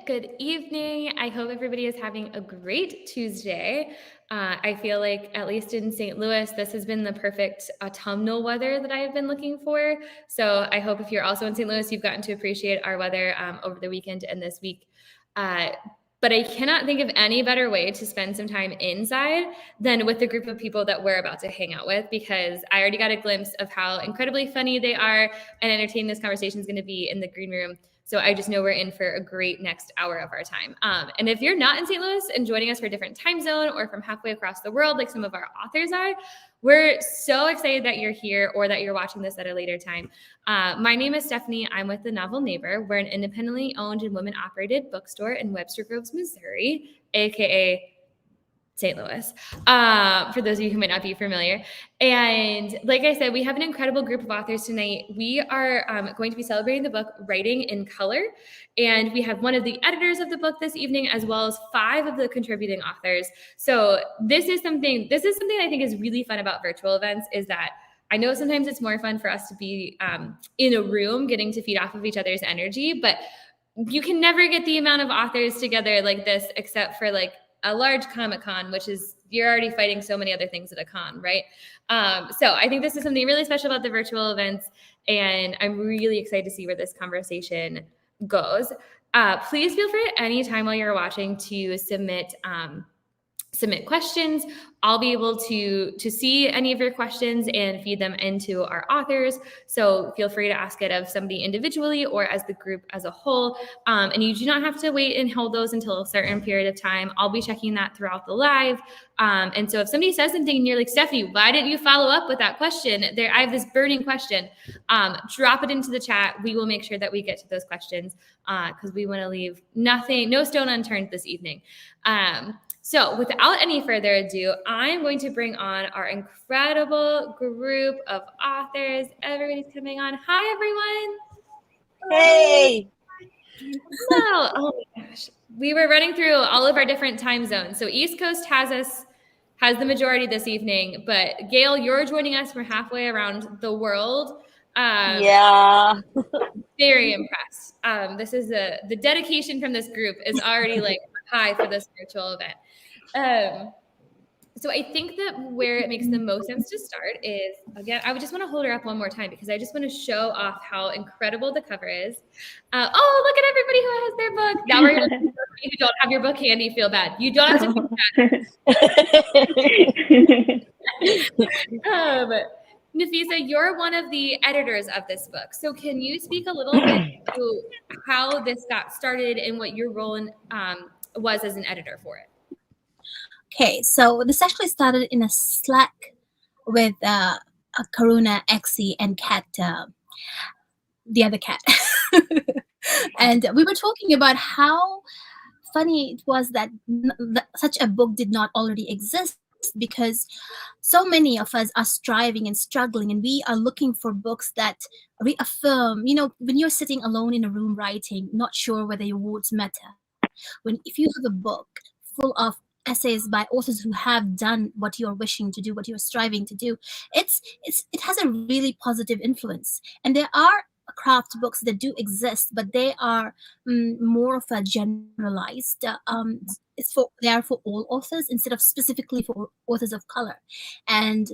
Good evening. I hope everybody is having a great Tuesday. I feel like, at least in St. Louis, this has been the perfect autumnal weather that I have been looking for. So I hope if you're also in St. Louis, you've gotten to appreciate our weather over the weekend and this week. Uh, but I cannot think of any better way to spend some time inside than with the group of people that we're about to hang out with, because I already got a glimpse of how incredibly funny they are and entertaining this conversation is going to be in the green room. So I just know we're in for a great next hour of our time. And if you're not in St. Louis and joining us for a different time zone or from halfway across the world, like some of our authors are, we're so excited that you're here or that you're watching this at a later time. My name is Stephanie. I'm with The Novel Neighbor. We're an independently owned and women-operated bookstore in Webster Groves, Missouri, aka St. Louis, for those of you who might not be familiar. And like I said, we have an incredible group of authors tonight. We are going to be celebrating the book Writing in Color. And we have one of the editors of the book this evening, as well as 5 of the contributing authors. So this is something I think is really fun about virtual events, is that I know sometimes it's more fun for us to be in a room getting to feed off of each other's energy, but you can never get the amount of authors together like this, except for like a large Comic-Con, which is, you're already fighting so many other things at a con, right? So I think this is something really special about the virtual events, and I'm really excited to see where this conversation goes. Please feel free at any time while you're watching to submit questions. I'll be able to see any of your questions and feed them into our authors. So feel free to ask it of somebody individually or as the group as a whole. And you do not have to wait and hold those until a certain period of time. I'll be checking that throughout the live. And so if somebody says something and you're like, Stephanie, why didn't you follow up with that question? I have this burning question. Drop it into the chat. We will make sure that we get to those questions because we want to leave no stone unturned this evening. So without any further ado, I'm going to bring on our incredible group of authors. Everybody's coming on. Hi, everyone. Hey. Hello. Oh my gosh. We were running through all of our different time zones. So East Coast has the majority this evening, but Gail, you're joining us from halfway around the world. Yeah. Very impressed. This is the dedication from this group is already like high for this virtual event. So I think that where it makes the most sense to start is, again, I would just want to hold her up one more time because I just want to show off how incredible the cover is. Oh, look at everybody who has their book. Now we're going to you who don't have your book handy feel bad. You don't have to feel bad. Nafisa, you're one of the editors of this book. So can you speak a little bit to how this got started and what your role was as an editor for it? Okay, so this actually started in a Slack with Karuna, Exie, and Cat, the other cat. And we were talking about how funny it was that such a book did not already exist, because so many of us are striving and struggling, and we are looking for books that reaffirm, when you're sitting alone in a room writing, not sure whether your words matter. If you have a book full of essays by authors who have done what you're wishing to do, what you're striving to do, it has a really positive influence. And there are craft books that do exist, but they are more of a generalized. They are for all authors instead of specifically for authors of color. And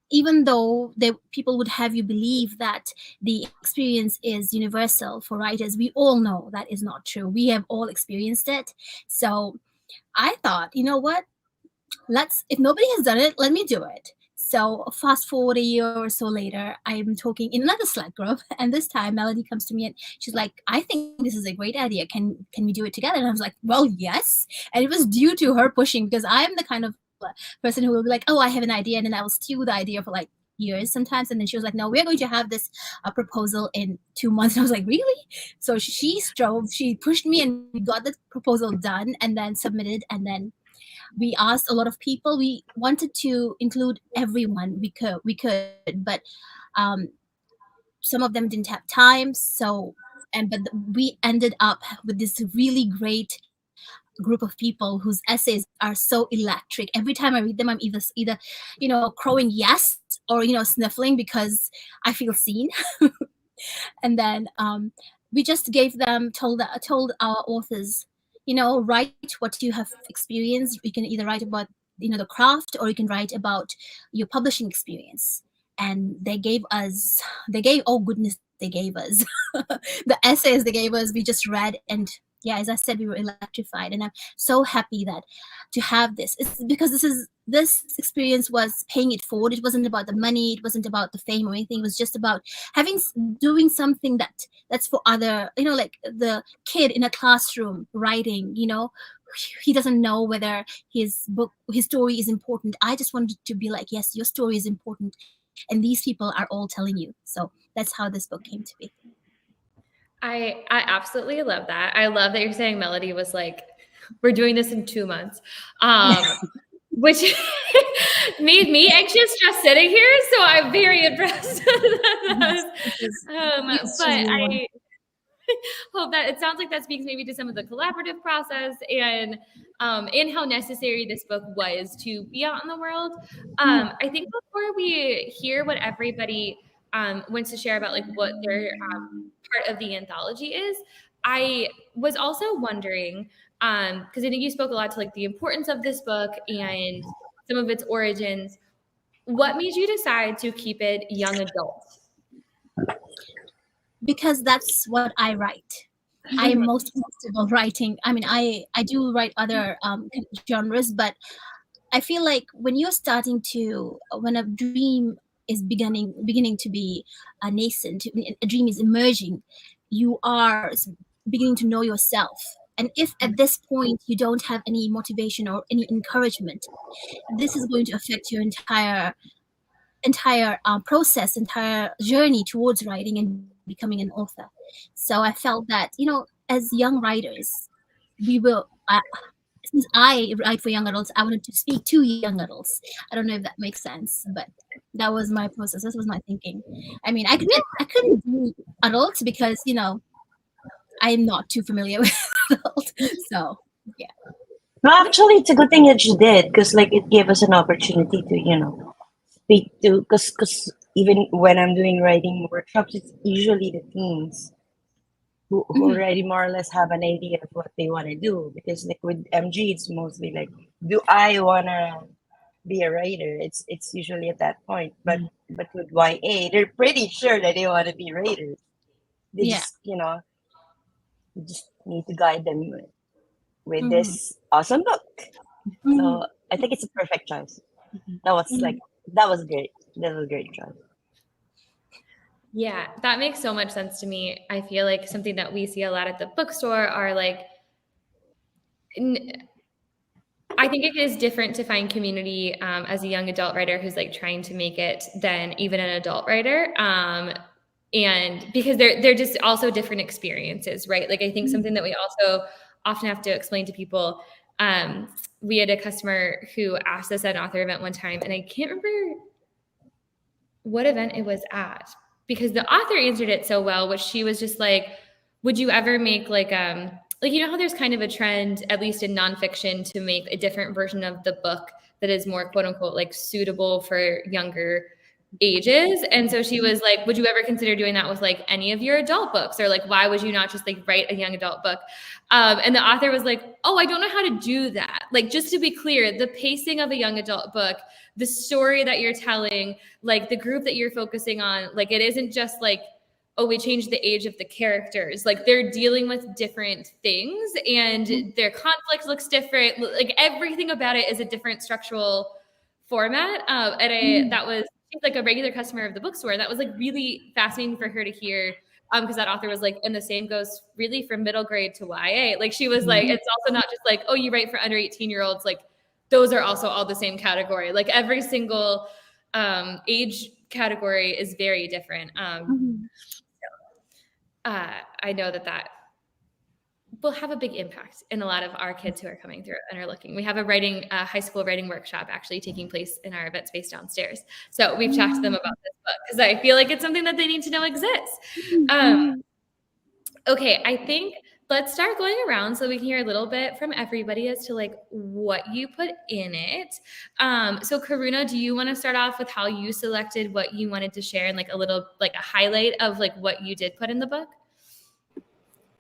even though people would have you believe that the experience is universal for writers, we all know that is not true. We have all experienced it. So I thought, you know what? If nobody has done it, let me do it. So fast forward a year or so later, I'm talking in another Slack group, and this time Melody comes to me and she's like, I think this is a great idea. Can we do it together? And I was like, well, yes. And it was due to her pushing, because I'm the kind of person who will be like, oh, I have an idea, and then I will stew the idea for like years sometimes. And then she was like, no, we're going to have this proposal in 2 months. And I was like, really? So she pushed me, and we got the proposal done and then submitted. And then we asked a lot of people. We wanted to include everyone we could, but some of them didn't have time. But we ended up with this really great group of people whose essays are so electric. Every time I read them, I'm either crowing yes or sniffling because I feel seen. And then we just gave them told our authors, write what you have experienced. You can either write about the craft, or you can write about your publishing experience. And oh goodness, they gave us the essays they gave us. We just read, and yeah, as I said, we were electrified. And I'm so happy that to have this. It's because this experience was paying it forward. It wasn't about the money, it wasn't about the fame or anything. It was just about doing something that's for other, like the kid in a classroom writing, he doesn't know whether his story is important. I just wanted to be like, yes, your story is important, and these people are all telling you. So that's how this book came to be. I absolutely love that. I love that you're saying Melody was like, we're doing this in 2 months, which made me anxious just sitting here. So I'm very impressed. But I hope that it sounds like that speaks maybe to some of the collaborative process and how necessary this book was to be out in the world. I think before we hear what everybody wants to share about like what their part of the anthology is, I was also wondering, because I think you spoke a lot to like the importance of this book and some of its origins. What made you decide to keep it young adult? Because that's what I write. I am most comfortable writing. I mean, I do write other genres, but I feel like when a dream is beginning to be nascent, a dream is emerging, you are beginning to know yourself. And if at this point you don't have any motivation or any encouragement, this is going to affect your entire process, entire journey towards writing and becoming an author. So I felt that, as young writers, since I write for young adults, I wanted to speak to young adults. I don't know if that makes sense, but that was my process. This was my thinking. I mean, I couldn't do adults because, I'm not too familiar with adults. So, yeah. No, actually, it's a good thing that you did, because like it gave us an opportunity to speak to, because even when I'm doing writing workshops, it's usually the teens who already more or less have an idea of what they want to do. Because like with MG, it's mostly like, do I want to be a writer? It's usually at that point. But with YA, they're pretty sure that they want to be writers. They just you just need to guide them with this awesome book. So I think it's a perfect choice. That was great. That was a great choice. Yeah, that makes so much sense to me. I feel like something that we see a lot at the bookstore are like, I think it is different to find community as a young adult writer who's like trying to make it than even an adult writer. And because they're just also different experiences, right? Like I think something that we also often have to explain to people. We had a customer who asked us at an author event one time, and I can't remember what event it was at, because the author answered it so well, which she was just like, would you ever make like how there's kind of a trend, at least in nonfiction, to make a different version of the book that is more quote unquote like suitable for younger ages. And so she was like, would you ever consider doing that with like any of your adult books? Or like, why would you not just like write a young adult book? And the author was like, oh, I don't know how to do that. Like, just to be clear, the pacing of a young adult book, the story that you're telling, like the group that you're focusing on, like it isn't just like, oh, we changed the age of the characters. Like they're dealing with different things and their conflict looks different. Like everything about it is a different structural format. That was, she's like a regular customer of the bookstore. That was like really fascinating for her to hear. Because that author was like, and the same goes really from middle grade to YA. Like she was like, it's also not just like, oh, you write for under 18-year-olds. Like those are also all the same category. Like every single age category is very different. I know that will have a big impact in a lot of our kids who are coming through and are looking. We have a high school writing workshop actually taking place in our event space downstairs. So we've talked to them about this book because I feel like it's something that they need to know exists. Okay, I think let's start going around so we can hear a little bit from everybody as to like what you put in it. So Karuna, do you want to start off with how you selected what you wanted to share and like a little like a highlight of like what you did put in the book?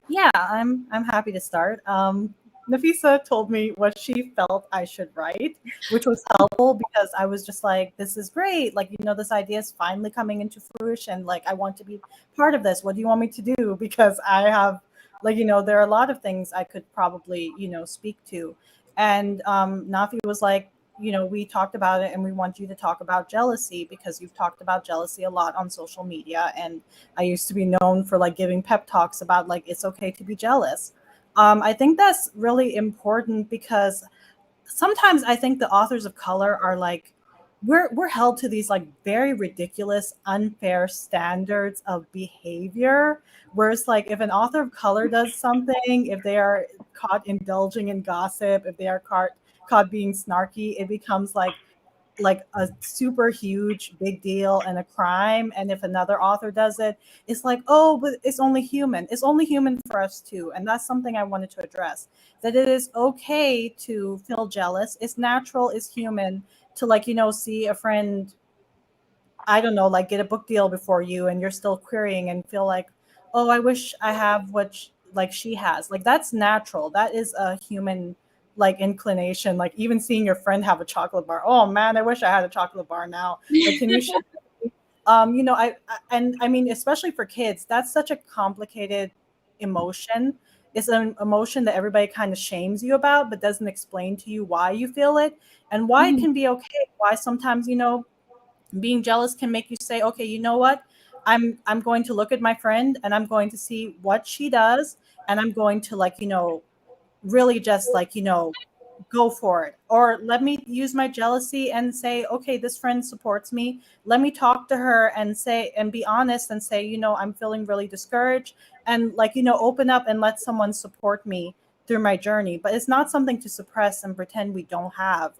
Yeah, I'm happy to start. Nafisa told me what she felt I should write, which was helpful because I was just like, this is great. Like, this idea is finally coming into fruition. Like, I want to be part of this. What do you want me to do? Because I have, like, there are a lot of things I could probably, speak to. And Nafi was like, we talked about it and we want you to talk about jealousy because you've talked about jealousy a lot on social media. And I used to be known for like giving pep talks about like it's okay to be jealous. I think that's really important because sometimes I think the authors of color are like we're held to these like very ridiculous, unfair standards of behavior. Whereas like if an author of color does something, if they are caught indulging in gossip, if they are caught being snarky, it becomes like a super huge big deal and a crime. And if another author does it, it's like, oh, but it's only human. It's only human for us too. And that's something I wanted to address, that it is okay to feel jealous. It's natural, it's human to like, see a friend, I don't know, like get a book deal before you and you're still querying and feel like, oh, I wish I have what like she has. Like that's natural. That is a human like inclination. Like even seeing your friend have a chocolate bar. Oh man, I wish I had a chocolate bar now. Like can you share? And I mean, especially for kids, that's such a complicated emotion. It's an emotion that everybody kind of shames you about, but doesn't explain to you why you feel it and why it can be okay. Why sometimes, being jealous can make you say, okay, you know what, I'm going to look at my friend and I'm going to see what she does, and I'm going to like, really just like, go for it. Or let me use my jealousy and say, okay, this friend supports me, let me talk to her and say and be honest and say, I'm feeling really discouraged, and like, open up and let someone support me through my journey. But it's not something to suppress and pretend we don't have.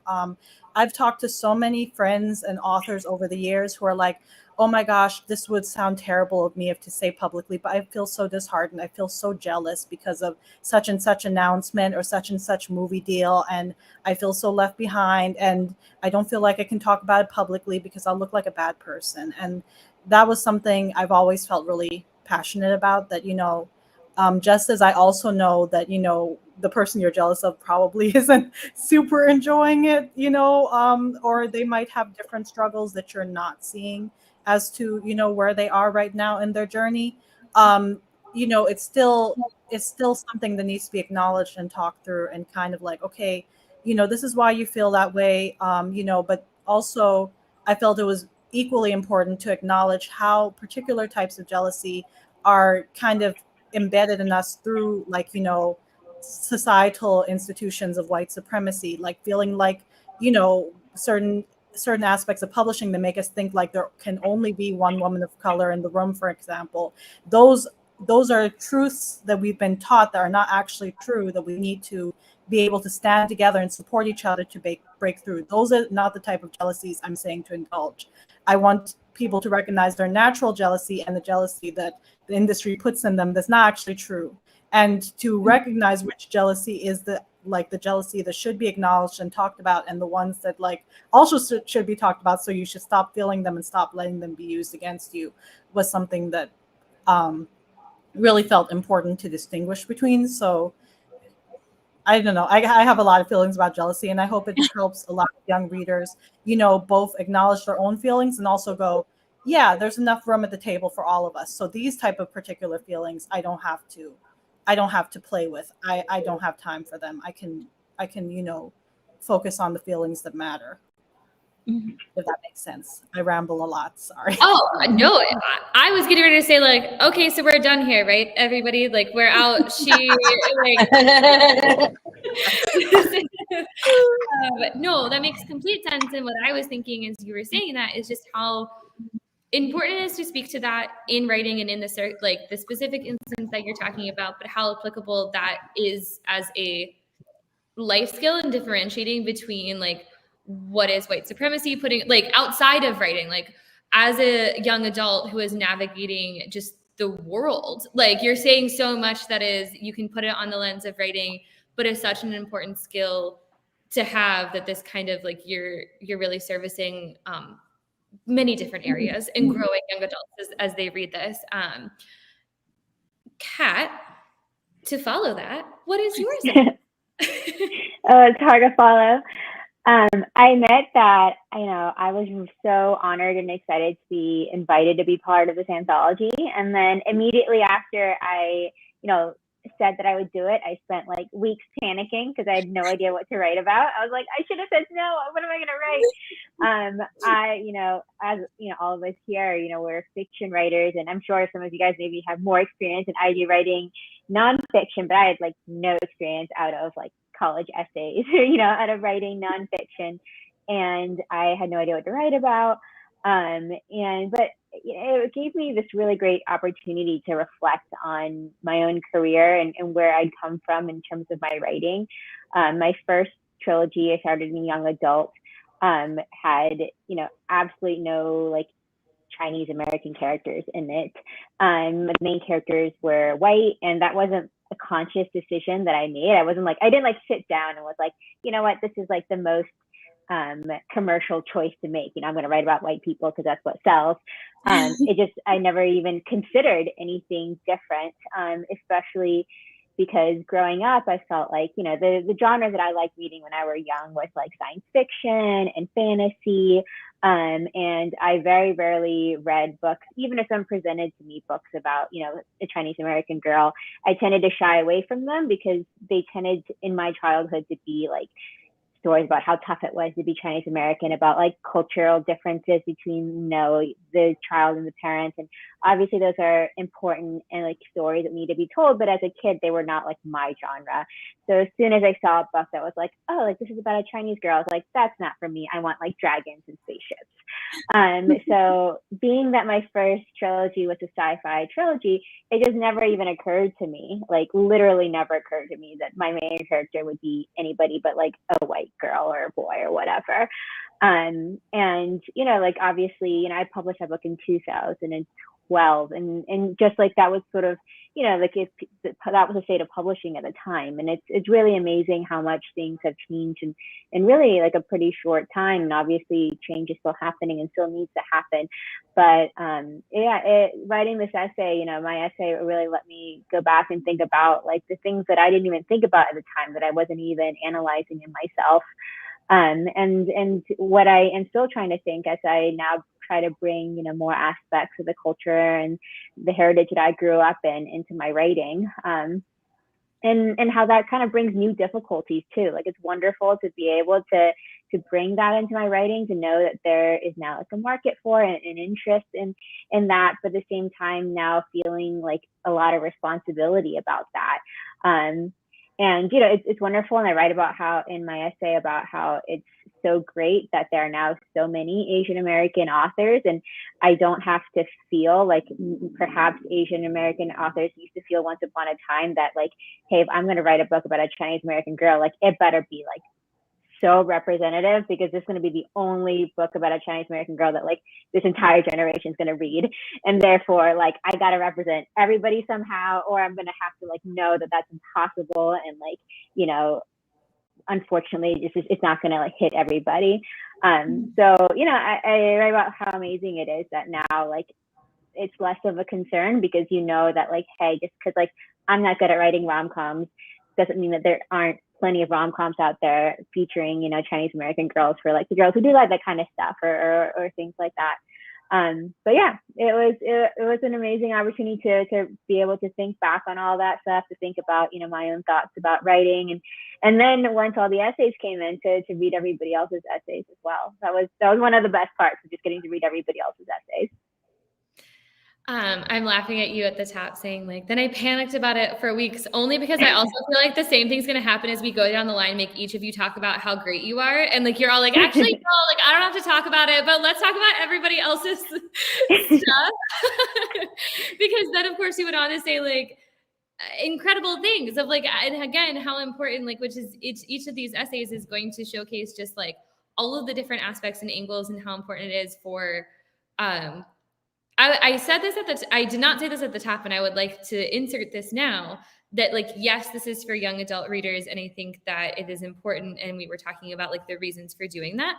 I've talked to so many friends and authors over the years who are like, oh my gosh, this would sound terrible of me if to say publicly, but I feel so disheartened, I feel so jealous because of such and such announcement or such and such movie deal, and I feel so left behind, and I don't feel like I can talk about it publicly because I'll look like a bad person. And that was something I've always felt really passionate about, that just as I also know that the person you're jealous of probably isn't super enjoying it, or they might have different struggles that you're not seeing as to where they are right now in their journey. um it's still something that needs to be acknowledged and talked through, and kind of like, okay, this is why you feel that way. But also I felt it was equally important to acknowledge how particular types of jealousy are kind of embedded in us through like, societal institutions of white supremacy, like feeling like, certain aspects of publishing that make us think like there can only be one woman of color in the room, for example. Those are truths that we've been taught that are not actually true, that we need to be able to stand together and support each other to break through. Those are not the type of jealousies I'm saying to indulge. I want people to recognize their natural jealousy and the jealousy that the industry puts in them that's not actually true, and to recognize which jealousy is the jealousy that should be acknowledged and talked about, and the ones that like also should be talked about, so you should stop feeling them and stop letting them be used against you, was something that really felt important to distinguish between. So I don't know. I have a lot of feelings about jealousy, and I hope it helps a lot of young readers, both acknowledge their own feelings and also go, yeah, there's enough room at the table for all of us. So these type of particular feelings, I don't have to play with. I don't have time for them. I can, focus on the feelings that matter. If that makes sense. I ramble a lot. Sorry. Oh, no, I was getting ready to say like, okay, so we're done here, right? Everybody, like we're out. No, that makes complete sense. And what I was thinking as you were saying that is just how important it is to speak to that in writing and in the the specific instance that you're talking about, but how applicable that is as a life skill and differentiating between like what is white supremacy, putting like outside of writing, like as a young adult who is navigating just the world. Like you're saying so much that is, you can put it on the lens of writing, but it's such an important skill to have, that this kind of like you're really servicing many different areas and growing young adults as they read this. Kat, to follow that, what is yours? Oh, it's hard to follow. I admit that, I was so honored and excited to be invited to be part of this anthology. And then immediately after I, said that I would do it, I spent like weeks panicking because I had no idea what to write about. I was like, I should have said no. What am I going to write? As all of us here, we're fiction writers, and I'm sure some of you guys maybe have more experience than I do writing nonfiction, but I had like no experience out of like college essays, out of writing nonfiction, and I had no idea what to write about. But it gave me this really great opportunity to reflect on my own career and where I'd come from in terms of my writing. My first trilogy, I started in young adult, had, absolutely no like Chinese American characters in it. The main characters were white, and that wasn't a conscious decision that I made. I didn't like sit down and was like, you know what, this is like the most commercial choice to make. I'm going to write about white people because that's what sells. I never even considered anything different, especially because growing up, I felt like, the genre that I liked reading when I was young was like science fiction and fantasy. And I very rarely read books, even if I'm presented to me books about, a Chinese American girl. I tended to shy away from them because they tended in my childhood to be like stories about how tough it was to be Chinese American, about like cultural differences between, the child and the parents. And obviously those are important and like stories that need to be told. But as a kid, they were not like my genre. So as soon as I saw a book that was like, oh, like this is about a Chinese girl, I was like, that's not for me. I want like dragons and spaceships. So being that my first trilogy was a sci-fi trilogy, it just never even occurred to me, like literally never occurred to me that my main character would be anybody but like a white girl or a boy or whatever. And, like obviously, I published that book in 2012 and just like that was sort of, that was the state of publishing at the time. And it's really amazing how much things have changed in really like a pretty short time. And obviously change is still happening and still needs to happen. But writing this essay, my essay really let me go back and think about like the things that I didn't even think about at the time, that I wasn't even analyzing in myself. And what I am still trying to think as I now try to bring, more aspects of the culture and the heritage that I grew up in into my writing, and how that kind of brings new difficulties too. Like it's wonderful to be able to bring that into my writing, to know that there is now like a market for it and interest in that, but at the same time now feeling like a lot of responsibility about that. And, it's wonderful. And I write about how in my essay about how it's so great that there are now so many Asian American authors. And I don't have to feel like perhaps Asian American authors used to feel once upon a time that like, hey, if I'm going to write a book about a Chinese American girl, like it better be like so representative, because this is going to be the only book about a Chinese American girl that like this entire generation is going to read. And therefore, like, I got to represent everybody somehow, or I'm going to have to like know that that's impossible. And like, unfortunately, it's not going to like hit everybody. So, I write about how amazing it is that now like it's less of a concern, because that like, hey, just because like I'm not good at writing rom-coms doesn't mean that there aren't plenty of rom-coms out there featuring, Chinese American girls, for like the girls who do like that kind of stuff or things like that. But yeah, it was an amazing opportunity to be able to think back on all that stuff, to think about, my own thoughts about writing. And then once all the essays came in, to read everybody else's essays as well. That was one of the best parts, of just getting to read everybody else's essays. I'm laughing at you at the top saying like, then I panicked about it for weeks, only because I also feel like the same thing's going to happen as we go down the line, make each of you talk about how great you are. And like, you're all like, actually, no, like, I don't have to talk about it, but let's talk about everybody else's stuff. Because then of course you went on to say like incredible things of like, and again, how important, like, which is each of these essays is going to showcase just like all of the different aspects and angles and how important it is for, I said this I did not say this at the top, and I would like to insert this now, that like, yes, this is for young adult readers. And I think that it is important. And we were talking about like the reasons for doing that.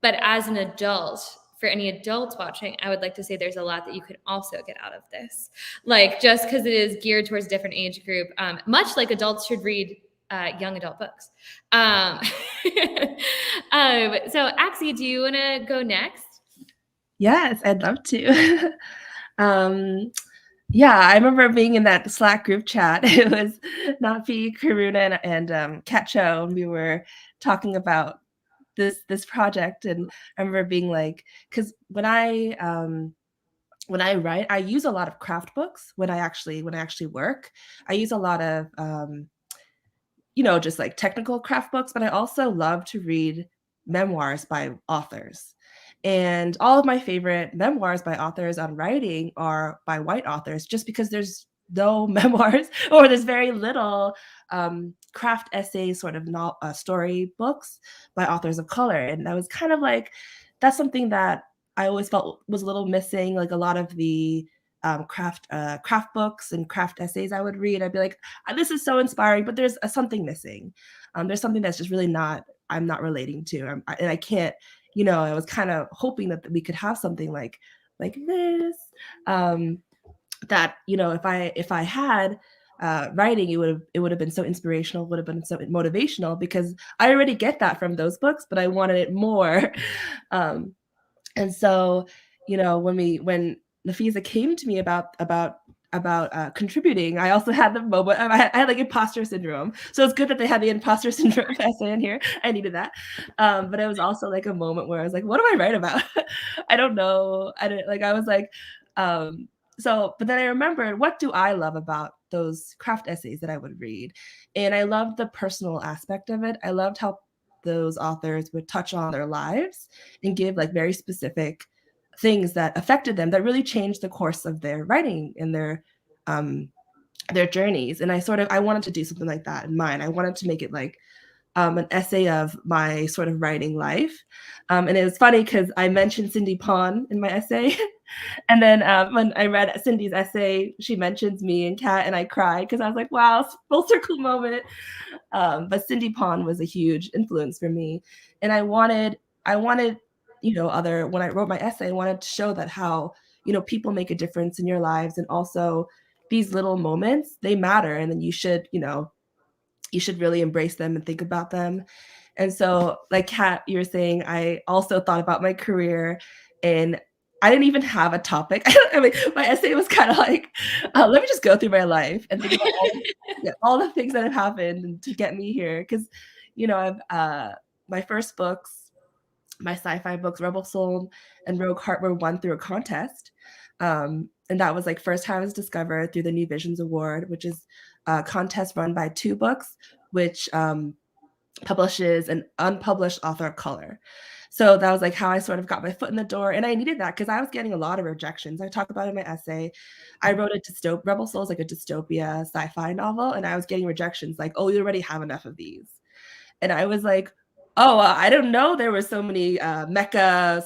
But as an adult, for any adults watching, I would like to say there's a lot that you could also get out of this. Like, just because it is geared towards a different age group, much like adults should read young adult books. So Axie, do you want to go next? Yes, I'd love to. Yeah, I remember being in that Slack group chat. It was Nafi, Karuna, and Kat Cho, and we were talking about this project. And I remember being like, because when I write, I use a lot of craft books when I actually work. I use a lot of just like technical craft books, but I also love to read memoirs by authors. And all of my favorite memoirs by authors on writing are by white authors, just because there's no memoirs, or there's very little craft essays, sort of story books by authors of color. And I was kind of like, that's something that I always felt was a little missing. Like a lot of the craft books and craft essays I would read, I'd be like, this is so inspiring, but there's something missing. There's something that's just really I'm not relating to, and I can't. I was kind of hoping that we could have something like this. That if I had writing, it would have been so inspirational, would have been so motivational, because I already get that from those books, but I wanted it more. And so, when Nafiza came to me about contributing, I also had the moment. I had like imposter syndrome. So it's good that they had the imposter syndrome essay in here. I needed that. But it was also like a moment where I was like, what do I write about? I don't know. I was like, but then I remembered, what do I love about those craft essays that I would read? And I loved the personal aspect of it. I loved how those authors would touch on their lives and give like very specific things that affected them, that really changed the course of their writing and their journeys. And I wanted to do something like that in mine. I wanted to make it like an essay of my sort of writing life. And it was funny because I mentioned Cindy Pon in my essay. And then when I read Cindy's essay, she mentions me and Kat, and I cried because I was like, wow, full circle moment. But Cindy Pon was a huge influence for me. And I wanted, when I wrote my essay, I wanted to show that how, people make a difference in your lives. And also these little moments, they matter. And then you should really embrace them and think about them. And so, like Kat, you were saying, I also thought about my career, and I didn't even have a topic. I mean, my essay was kind of like, let me just go through my life and think about all the things that have happened to get me here. Because, my first books, my sci-fi books, Rebel Soul and Rogue Heart, were won through a contest. And that was like first time I was discovered through the New Visions Award, which is a contest run by Two Books, which publishes an unpublished author of color. So that was like how I sort of got my foot in the door. And I needed that because I was getting a lot of rejections. I talk about it in my essay. I wrote Rebel Soul is like a dystopia sci-fi novel. And I was getting rejections like, oh, you already have enough of these. And I was like, oh, I don't know. There were so many mecha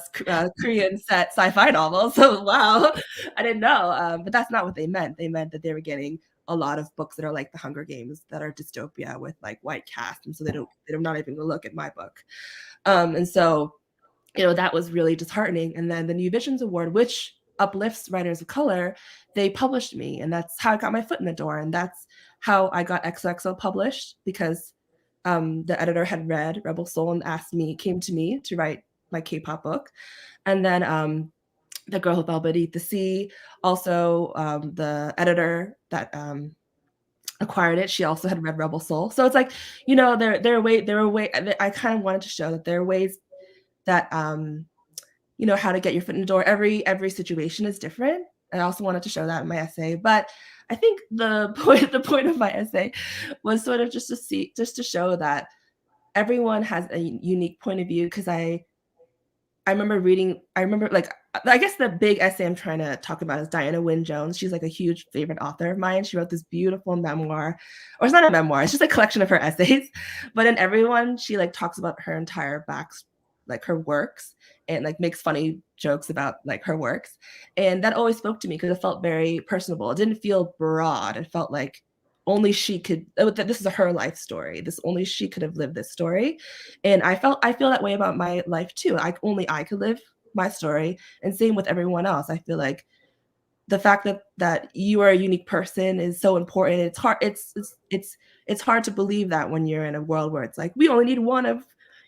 Korean set sci-fi novels. So wow, I didn't know. But that's not what they meant. They meant that they were getting a lot of books that are like the Hunger Games, that are dystopia with like white cast, and so they're not even gonna look at my book. And so, that was really disheartening. And then the New Visions Award, which uplifts writers of color, they published me, and that's how I got my foot in the door. And that's how I got XOXO published, because the editor had read Rebel Soul and came to me to write my K-pop book. And then The Girl Who Fell Beneath the Sea, also the editor that acquired it, she also had read Rebel Soul. So it's like, I kind of wanted to show that there are ways that how to get your foot in the door. Every situation is different. I also wanted to show that in my essay. But I think the point of my essay was sort of just to show that everyone has a unique point of view. Because I remember like, I guess the big essay I'm trying to talk about is Diana Wynne Jones. She's like a huge favorite author of mine. She wrote this beautiful memoir, or it's not a memoir, it's just a collection of her essays. But in every one, she like talks about her entire like her works, and like makes funny jokes about like her works. And that always spoke to me because it felt very personable. It didn't feel broad. It felt like only she could, this is her life story. Only she could have lived this story. And I feel that way about my life too. Only I could live my story, and same with everyone else. I feel like the fact that you are a unique person is so important. It's hard. It's hard to believe that when you're in a world where it's like we only need one of,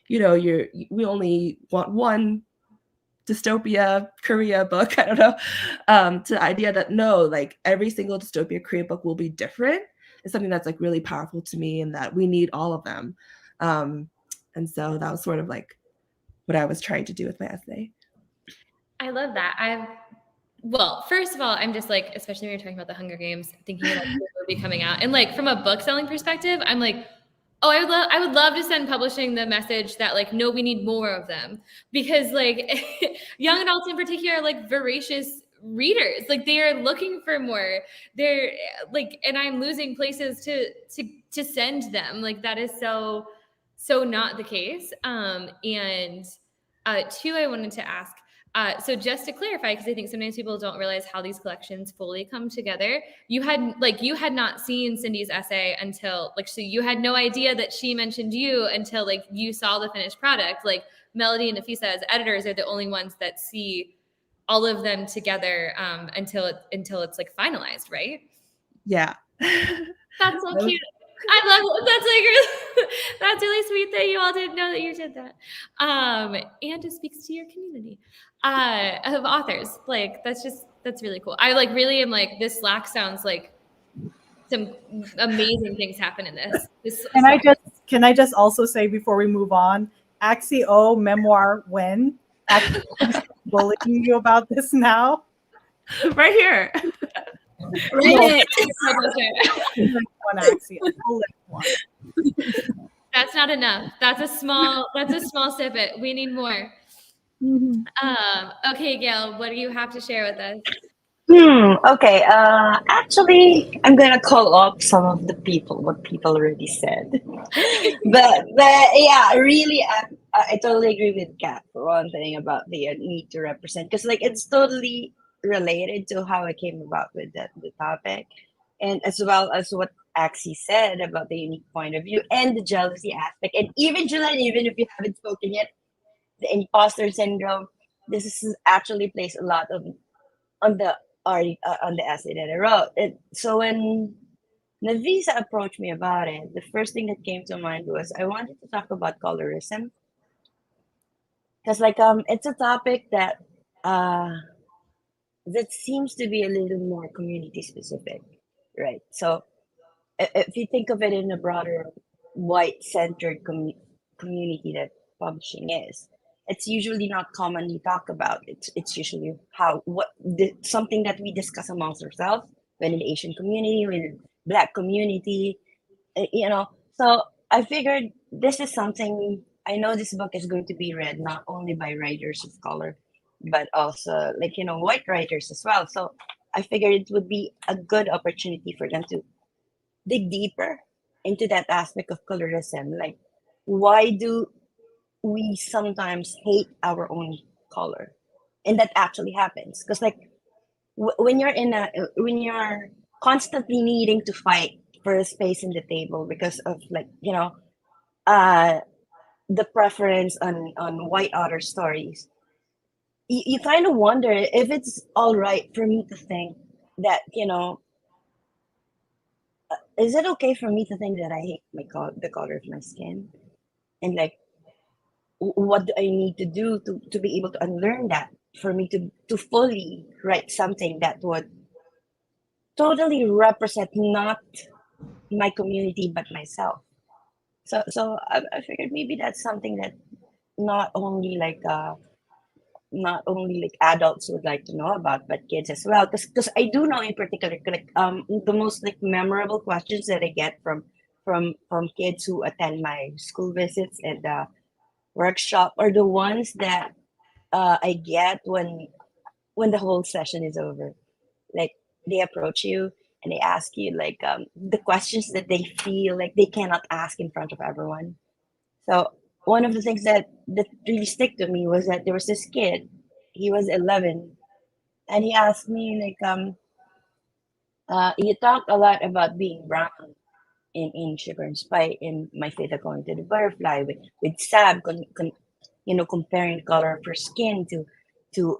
we only want one dystopia Korea book. I don't know. To the idea that no, like every single dystopia Korea book will be different is something that's like really powerful to me, and that we need all of them. And so that was sort of like what I was trying to do with my essay. I love that. Well, first of all, I'm just like, especially when you're talking about the Hunger Games, thinking about the movie coming out, and like from a book selling perspective, I'm like, oh, I would love to send publishing the message that like, no, we need more of them, because like young adults in particular are like voracious readers. Like they are looking for more. They're like, and I'm losing places to send them. Like that is so not the case. And two, I wanted to ask. So just to clarify, because I think sometimes people don't realize how these collections fully come together. You had not seen Cindy's essay until so you had no idea that she mentioned you until like you saw the finished product. Like Melody and Nafisa as editors are the only ones that see all of them together until it's like finalized, right? Yeah. That's so cute. I love it. That's like really, that's really sweet that you all didn't know that you did that. And it speaks to your community of authors. Like that's really cool. I like really am like, this Slack sounds like some amazing things happen in this. Can I just also say before we move on, Axio memoir when Axio bullying you about this now? Right here. Right. One Axio. One. That's not enough. That's a small snippet. We need more. Okay, Gail, what do you have to share with us? Okay. Actually, I'm gonna call up some of what people already said. but yeah, really, I totally agree with Kat for one thing about the need to represent, because like it's totally related to how I came about with the topic, and as well as what Axie said about the unique point of view and the jealousy aspect, and even Julian, even if you haven't spoken yet, the imposter syndrome. This is actually plays a lot of on the on the essay that I wrote. So when Nafiza approached me about it, the first thing that came to mind was I wanted to talk about colorism, because it's a topic uh that seems to be a little more community specific, right? So if you think of it in a broader white centered community that publishing is, it's usually not commonly talked about. It's usually something that we discuss amongst ourselves, when in the Asian community, when in Black community, So I figured this is something. I know this book is going to be read not only by writers of color, but also white writers as well. So I figured it would be a good opportunity for them to dig deeper into that aspect of colorism. Like, why do we sometimes hate our own color? And that actually happens because, like, when you're constantly needing to fight for a space in the table because of uh, the preference on white author stories, you kind of wonder if it's all right for me to think that is it okay for me to think that I hate the color of my skin? And like, what do I need to do to be able to unlearn that for me to fully write something that would totally represent not my community but myself? So I figured maybe that's something that not only like adults would like to know about, but kids as well. Because I do know in particular, like the most like memorable questions that I get from kids who attend my school visits and workshop are the ones that I get when the whole session is over. Like they approach you and they ask you like the questions that they feel like they cannot ask in front of everyone. So one of the things that really stick to me was that there was this kid. He was 11, and he asked me like, you talk a lot about being brown in Sugar and Spice in My Fate According to the Butterfly with Sab, comparing the color of her skin to to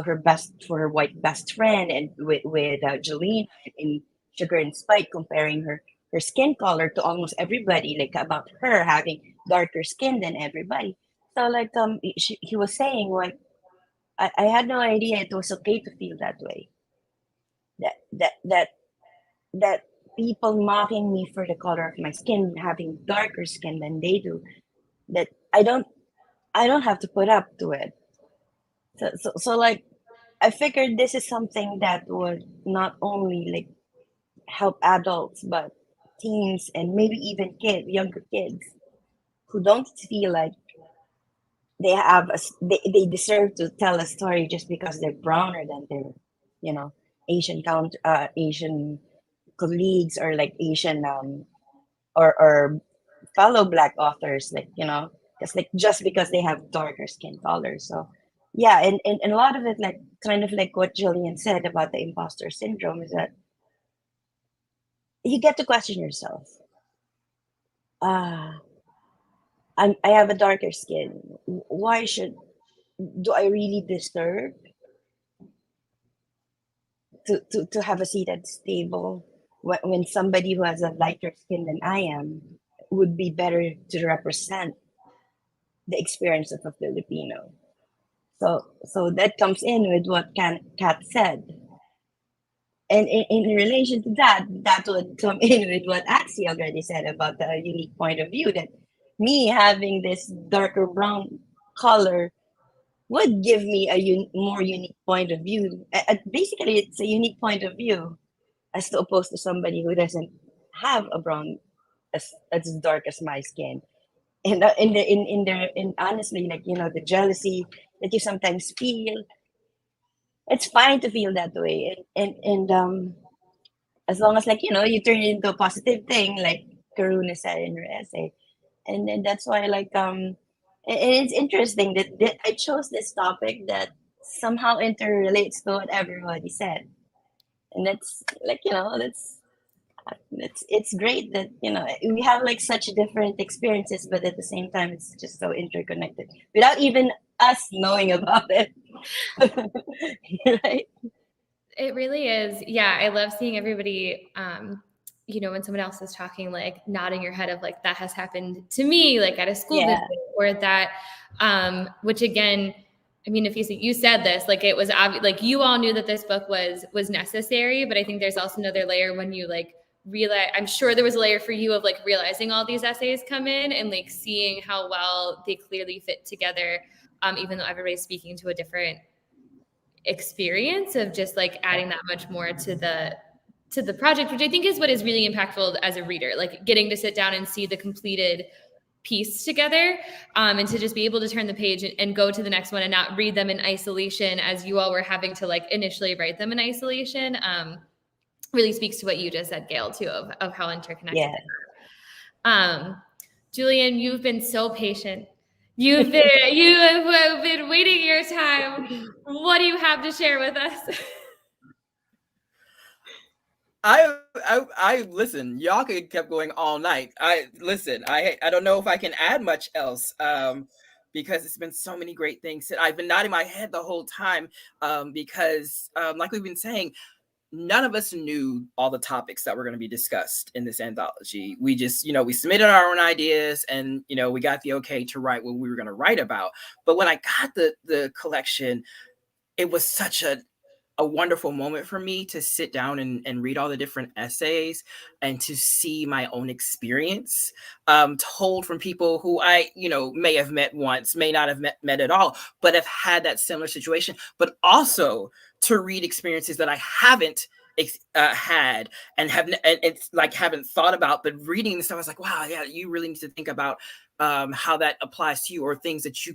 her white best friend, and with Jolene in Sugar and Spike, comparing her skin color to almost everybody, like about her having darker skin than everybody. So like he was saying, like, I had no idea it was okay to feel that way. That that that that people mocking me for the color of my skin, having darker skin than they do, that I don't have to put up to it. So like I figured this is something that would not only like help adults, but teens and maybe even younger kids who don't feel like they deserve to tell a story just because they're browner than their, you know, Asian colleagues, or like Asian or fellow black authors, like, you know, just because they have darker skin color. So yeah, and a lot of it, like kind of like what Jillian said about the imposter syndrome, is that you get to question yourself. Ah, I have a darker skin. Why should do I really deserve to have a seat at the table when somebody who has a lighter skin than I am would be better to represent the experience of a Filipino? So that comes in with what Kat said. And in relation to that, that would come in with what Axie already said about the unique point of view, that me having this darker brown color would give me a more unique point of view. Basically, it's a unique point of view as to opposed to somebody who doesn't have a brown as dark as my skin. And in honestly, like, you know, the jealousy that you sometimes feel, it's fine to feel that way, and as long as, like, you know, you turn it into a positive thing, like Karuna said in her essay. And then that's why, like, and it's interesting that I chose this topic that somehow interrelates to what everybody said. And that's, like, you know, it's great that, you know, we have like such different experiences, but at the same time it's just so interconnected without even us knowing about it. Right. It really is. Yeah, I love seeing everybody, you know, when someone else is talking, like nodding your head of like, that has happened to me, like at a school Yeah. visit, or that, which again, I mean, if you said this, like it was obvious, like you all knew that this book was necessary, but I think there's also another layer when you like realize, I'm sure there was a layer for you of like realizing all these essays come in and like seeing how well they clearly fit together, even though everybody's speaking to a different experience of just like adding that much more to the project, which I think is what is really impactful as a reader, like getting to sit down and see the completed piece together, and to just be able to turn the page and go to the next one and not read them in isolation as you all were having to like initially write them in isolation, really speaks to what you just said, Gail, too, of how interconnected Yeah. they are. Julian, you've been so patient. You have been waiting your time. What do you have to share with us? I listen. Y'all could kept going all night. I don't know if I can add much else, because it's been so many great things. I've been nodding my head the whole time, because like we've been saying, none of us knew all the topics that were going to be discussed in this anthology. We just, you know, we submitted our own ideas, and, you know, we got the okay to write what we were going to write about. But when I got the collection, it was such a wonderful moment for me to sit down and read all the different essays and to see my own experience, told from people who I, you know, may have met once, may not have met at all, but have had that similar situation, but also to read experiences that I haven't had and it's like haven't thought about, but reading this stuff, I was like, wow, yeah, you really need to think about how that applies to you, or things that you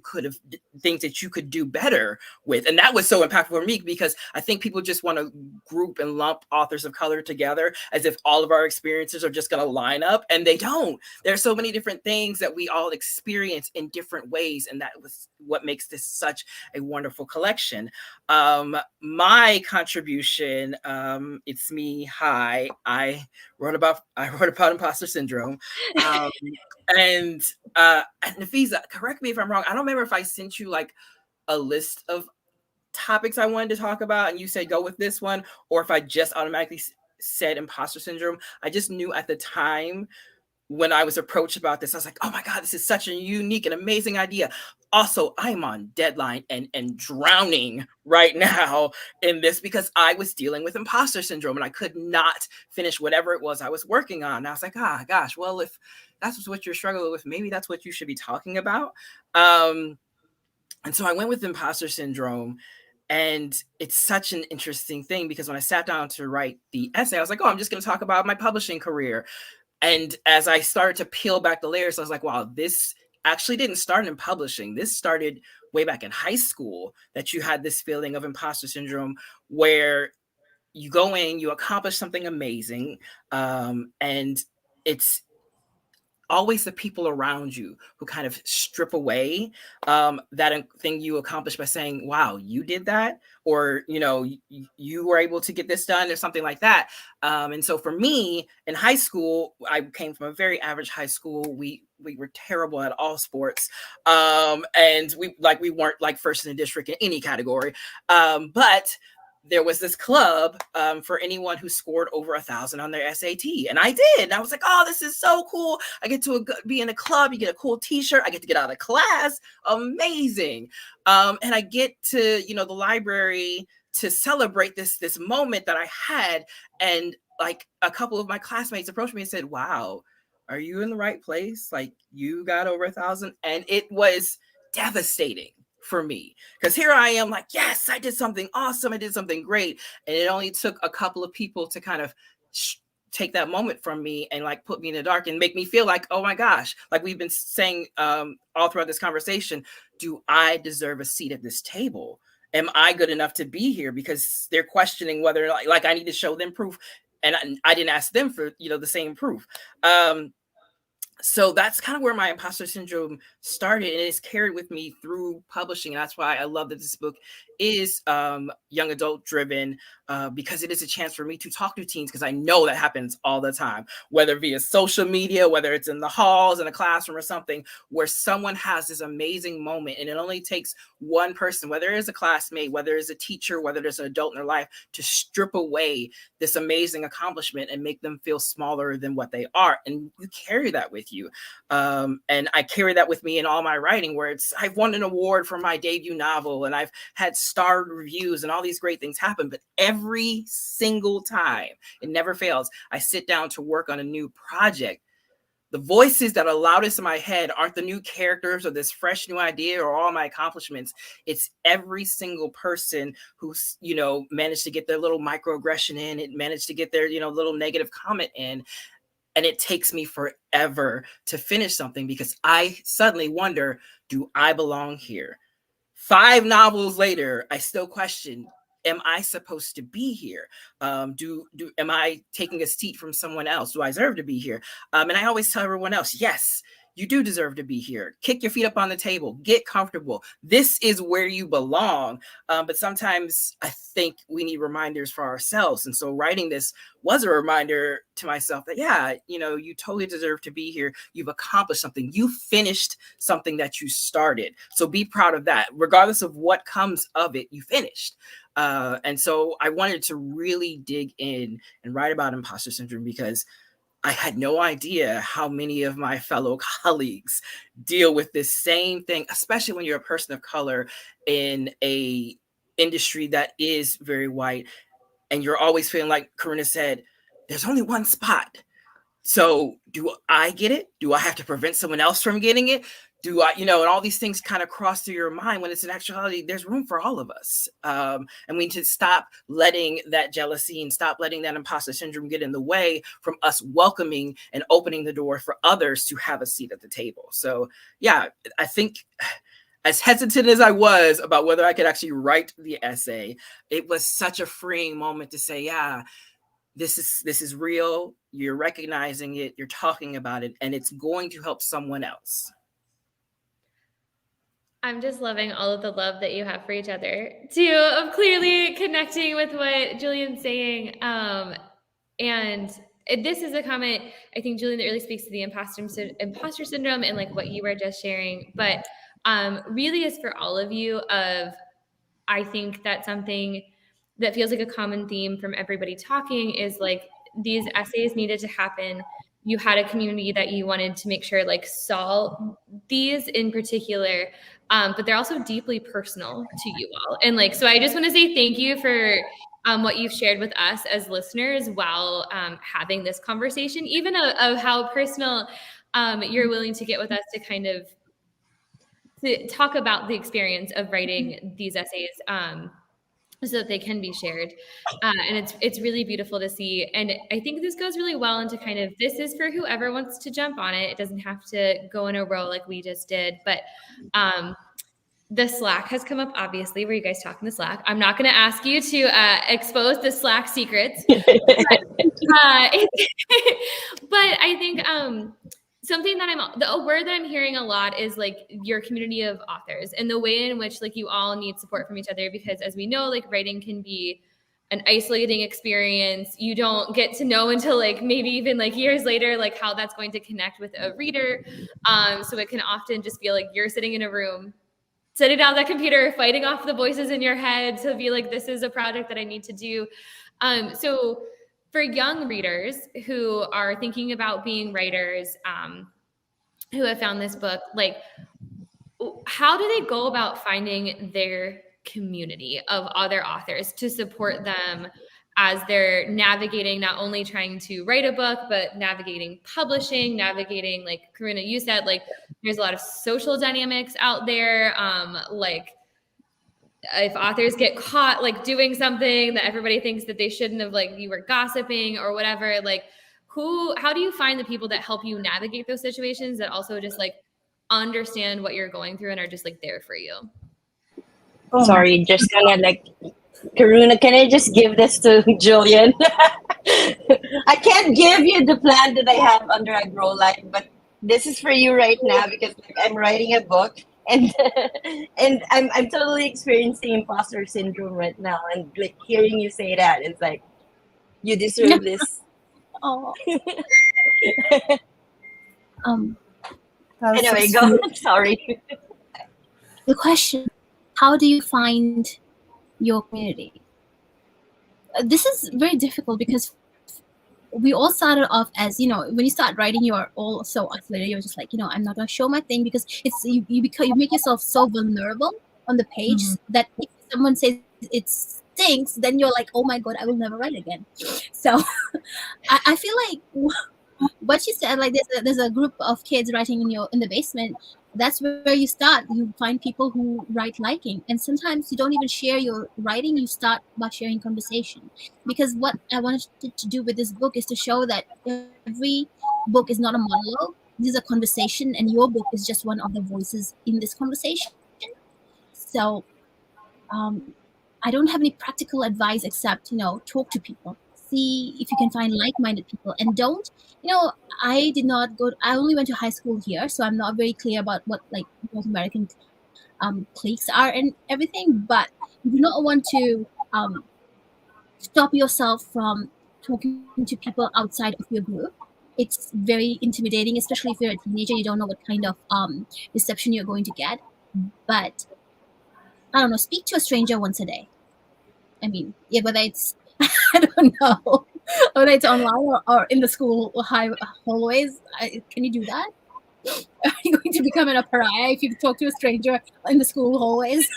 could do better with. And that was so impactful for me, because I think people just want to group and lump authors of color together as if all of our experiences are just going to line up, and they don't. There's so many different things that we all experience in different ways, and that was what makes this such a wonderful collection. My contribution, it's me. Hi, I wrote about imposter syndrome. And Nafiza, correct me if I'm wrong. I don't remember if I sent you like a list of topics I wanted to talk about and you said go with this one, or if I just automatically said imposter syndrome. I just knew at the time when I was approached about this, I was like, oh my God, this is such a unique and amazing idea. Also, I'm on deadline and drowning right now in this because I was dealing with imposter syndrome and I could not finish whatever it was I was working on. And I was like, ah, gosh, well, if that's what you're struggling with, maybe that's what you should be talking about. And so I went with imposter syndrome. And it's such an interesting thing because when I sat down to write the essay, I was like, oh, I'm just going to talk about my publishing career. And as I started to peel back the layers, I was like, wow, this actually didn't start in publishing. This started way back in high school, that you had this feeling of imposter syndrome where you go in, you accomplish something amazing, and it's always the people around you who kind of strip away that thing you accomplished by saying, wow, you did that, or you were able to get this done, or something like that. And so for me in high school, I came from a very average high school. We were terrible at all sports, and we weren't like first in the district in any category, but there was this club for anyone who scored over 1,000 on their SAT. And I did. And I was like, oh, this is so cool. I get to be in a club. You get a cool t-shirt. I get to get out of class. Amazing. And I get to, the library to celebrate this moment that I had. And like a couple of my classmates approached me and said, wow, are you in the right place? Like, you got over 1,000. And it was devastating for me, because here I am like, yes, I did something awesome. I did something great. And it only took a couple of people to kind of take that moment from me and like put me in the dark and make me feel like, oh my gosh, like we've been saying all throughout this conversation, do I deserve a seat at this table? Am I good enough to be here? Because they're questioning whether like I need to show them proof. And I didn't ask them for, the same proof. So that's kind of where my imposter syndrome started, and it's carried with me through publishing. And that's why I love that this book is young adult driven, because it is a chance for me to talk to teens, because I know that happens all the time, whether via social media, whether it's in the halls, in a classroom or something, where someone has this amazing moment. And it only takes one person, whether it's a classmate, whether it's a teacher, whether there's an adult in their life, to strip away this amazing accomplishment and make them feel smaller than what they are. And you carry that with you. And I carry that with me in all my writing, where I've won an award for my debut novel, and I've had starred reviews, and all these great things happen. But every single time, it never fails, I sit down to work on a new project. The voices that are loudest in my head aren't the new characters or this fresh new idea or all my accomplishments. It's every single person who's, managed to get their little microaggression in, it managed to get their, little negative comment in. And it takes me forever to finish something, because I suddenly wonder, do I belong here? 5 novels later, I still question, am I supposed to be here? Am I taking a seat from someone else? Do I deserve to be here? And I always tell everyone else, yes, you do deserve to be here. Kick your feet up on the table. Get comfortable. This is where you belong. But sometimes I think we need reminders for ourselves. And so writing this was a reminder to myself that, yeah, you totally deserve to be here. You've accomplished something. You finished something that you started. So be proud of that. Regardless of what comes of it, you finished. And so I wanted to really dig in and write about imposter syndrome, because I had no idea how many of my fellow colleagues deal with this same thing, especially when you're a person of color in a industry that is very white, and you're always feeling like Karuna said, there's only one spot. So do I get it? Do I have to prevent someone else from getting it? Do I, and all these things kind of cross through your mind, when it's in actuality, there's room for all of us. And we need to stop letting that jealousy and stop letting that imposter syndrome get in the way from us welcoming and opening the door for others to have a seat at the table. So yeah, I think as hesitant as I was about whether I could actually write the essay, it was such a freeing moment to say, yeah, this is real. You're recognizing it, you're talking about it, and it's going to help someone else. I'm just loving all of the love that you have for each other too, of clearly connecting with what Julian's saying. And this is a comment, I think, Julian, that really speaks to the imposter syndrome and like what you were just sharing, but really is for all of you of I think that something that feels like a common theme from everybody talking is like these essays needed to happen. You had a community that you wanted to make sure like saw these in particular, but they're also deeply personal to you all. And like, so I just want to say thank you for what you've shared with us as listeners while having this conversation, even of how personal you're willing to get with us to kind of to talk about the experience of writing these essays so that they can be shared. And it's really beautiful to see. And I think this goes really well into kind of, this is for whoever wants to jump on it. It doesn't have to go in a row like we just did, but the Slack has come up, obviously, where you guys talk in the Slack. I'm not going to ask you to expose the Slack secrets, but I think something that a word that I'm hearing a lot is like your community of authors and the way in which like you all need support from each other, because as we know, like writing can be an isolating experience. You don't get to know until like maybe even like years later, like how that's going to connect with a reader. So it can often just feel like you're sitting in a room, sitting down at that computer, fighting off the voices in your head to be like, this is a project that I need to do. So for young readers who are thinking about being writers, who have found this book, like, how do they go about finding their community of other authors to support them as they're navigating, not only trying to write a book, but navigating publishing, navigating, like Karuna, you said, like there's a lot of social dynamics out there. Like if authors get caught like doing something that everybody thinks that they shouldn't have, like you were gossiping or whatever, like how do you find the people that help you navigate those situations that also just like understand what you're going through and are just like there for you? Sorry, just gonna like, Karuna, can I just give this to Julian? I can't give you the plan that I have under a grow light, but this is for you right now because like, I'm writing a book and and I'm totally experiencing imposter syndrome right now. And like hearing you say that, it's like you deserve this. Oh. Anyway, go. Sorry. The question: how do you find your community? This is very difficult because we all started off as, you know, when you start writing, you are all so isolated. You're just like, you know, I'm not going to show my thing because it's you make yourself so vulnerable on the page that if someone says it stinks, then you're like, oh my God, I will never write again. So I feel like what you said, like there's a group of kids writing in the basement. That's where you start. You find people who write liking, and sometimes you don't even share your writing. You start by sharing conversation, because what I wanted to do with this book is to show that every book is not a monologue. This is a conversation, and your book is just one of the voices in this conversation. So I don't have any practical advice except, you know, talk to people. See if you can find like-minded people, and don't, you know, I only went to high school here, so I'm not very clear about what like North American cliques are and everything, but you do not want to stop yourself from talking to people outside of your group. It's very intimidating, especially if you're a teenager. You don't know what kind of reception you're going to get, but I don't know, speak to a stranger once a day. I mean, yeah, whether it's I don't know whether it's online or in the school hallways. Can you do that? Are you going to become a pariah if you talk to a stranger in the school hallways?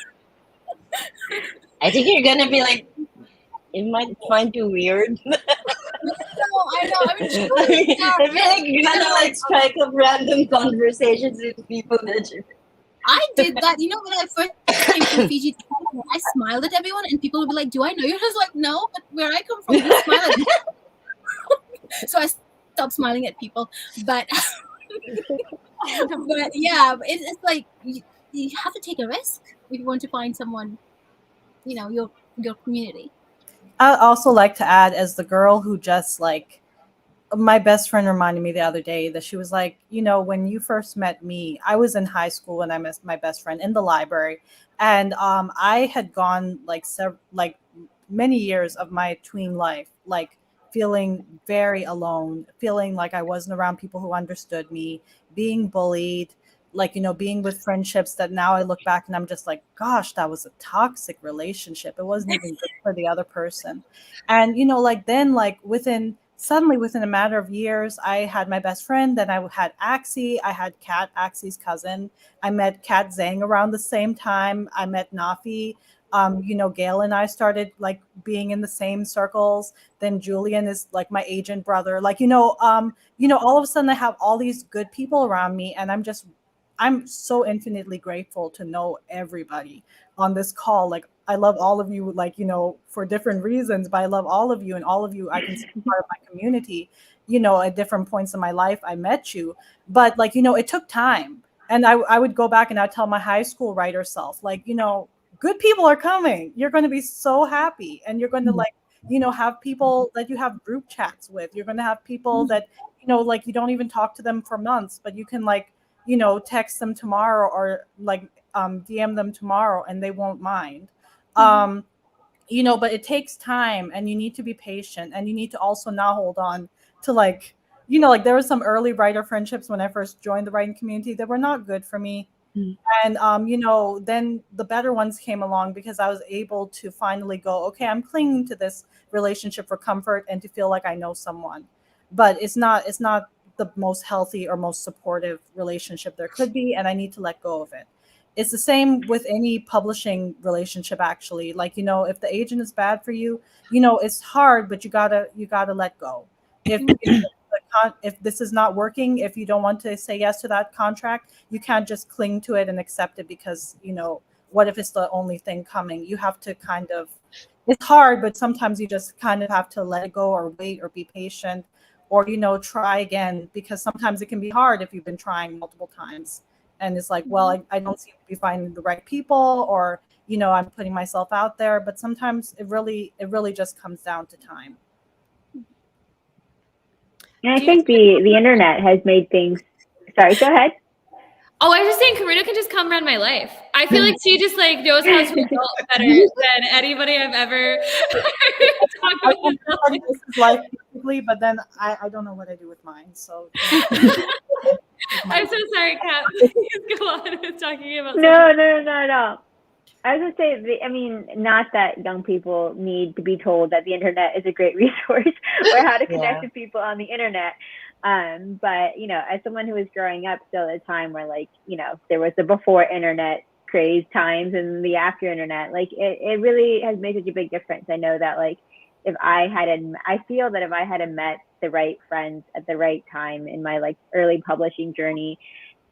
I think you're gonna be like, it might find you weird. No, I know. I mean, sure, I feel like you're gonna like strike up random conversations with people that you. I did that. You know, when I first came to Fiji, I smiled at everyone, and people would be like, "Do I know you?" I was like, "No, but where I come from, you smile at me." So I stopped smiling at people. But yeah, it's like you have to take a risk if you want to find someone, you know, your community. I'd also like to add, as the girl who just like, my best friend reminded me the other day that she was like, you know, when you first met me, I was in high school when I met my best friend in the library, and I had gone like many years of my tween life, like feeling very alone, feeling like I wasn't around people who understood me, being bullied, like, you know, being with friendships that now I look back and I'm just like, gosh, that was a toxic relationship. It wasn't even good for the other person. And, you know, like then like within a matter of years, I had my best friend, then I had Axie, I had Kat, Axie's cousin. I met Kat Zhang around the same time. I met Nafi. You know, Gail and I started like being in the same circles. Then Julian is like my agent brother. Like, you know, all of a sudden I have all these good people around me, and I'm so infinitely grateful to know everybody on this call. Like, I love all of you, like, you know, for different reasons, but I love all of you, and all of you I consider part of my community. You know, at different points in my life, I met you, but like, you know, it took time. And I would go back and I'd tell my high school writer self, like, you know, good people are coming. You're going to be so happy. And you're going to like, you know, have people that you have group chats with. You're going to have people that, you know, like you don't even talk to them for months, but you can like, you know, text them tomorrow or like DM them tomorrow and they won't mind. You know, but it takes time, and you need to be patient, and you need to also not hold on to like, you know, like there were some early writer friendships when I first joined the writing community that were not good for me. And you know, then the better ones came along because I was able to finally go, okay, I'm clinging to this relationship for comfort and to feel like I know someone. But it's not the most healthy or most supportive relationship there could be, and I need to let go of it. It's the same with any publishing relationship actually. Like, you know, if the agent is bad for you, you know, it's hard, but you gotta let go. If this is not working, if you don't want to say yes to that contract, you can't just cling to it and accept it because, you know, what if it's the only thing coming? You have to kind of, it's hard, but sometimes you just kind of have to let it go or wait or be patient or, you know, try again, because sometimes it can be hard if you've been trying multiple times. And it's like, well, I don't seem to be finding the right people, or, you know, I'm putting myself out there. But sometimes it really just comes down to time. And I think the internet has made things. Sorry, go ahead. Oh, I was just saying, Karuna can just come run my life. I feel like she just like knows how to adult better than anybody I've ever talked I about. think this is life basically, but then I don't know what I do with mine. So I'm so sorry, Kat. Please go on with talking about No. I was gonna say, I mean, not that young people need to be told that the internet is a great resource or how to connect with people on the internet. But you know, as someone who was growing up still at a time where, like, you know, there was the before internet craze times and the after internet, like it really has made such a big difference. I know that, like, I feel that if I had met the right friends at the right time in my like early publishing journey,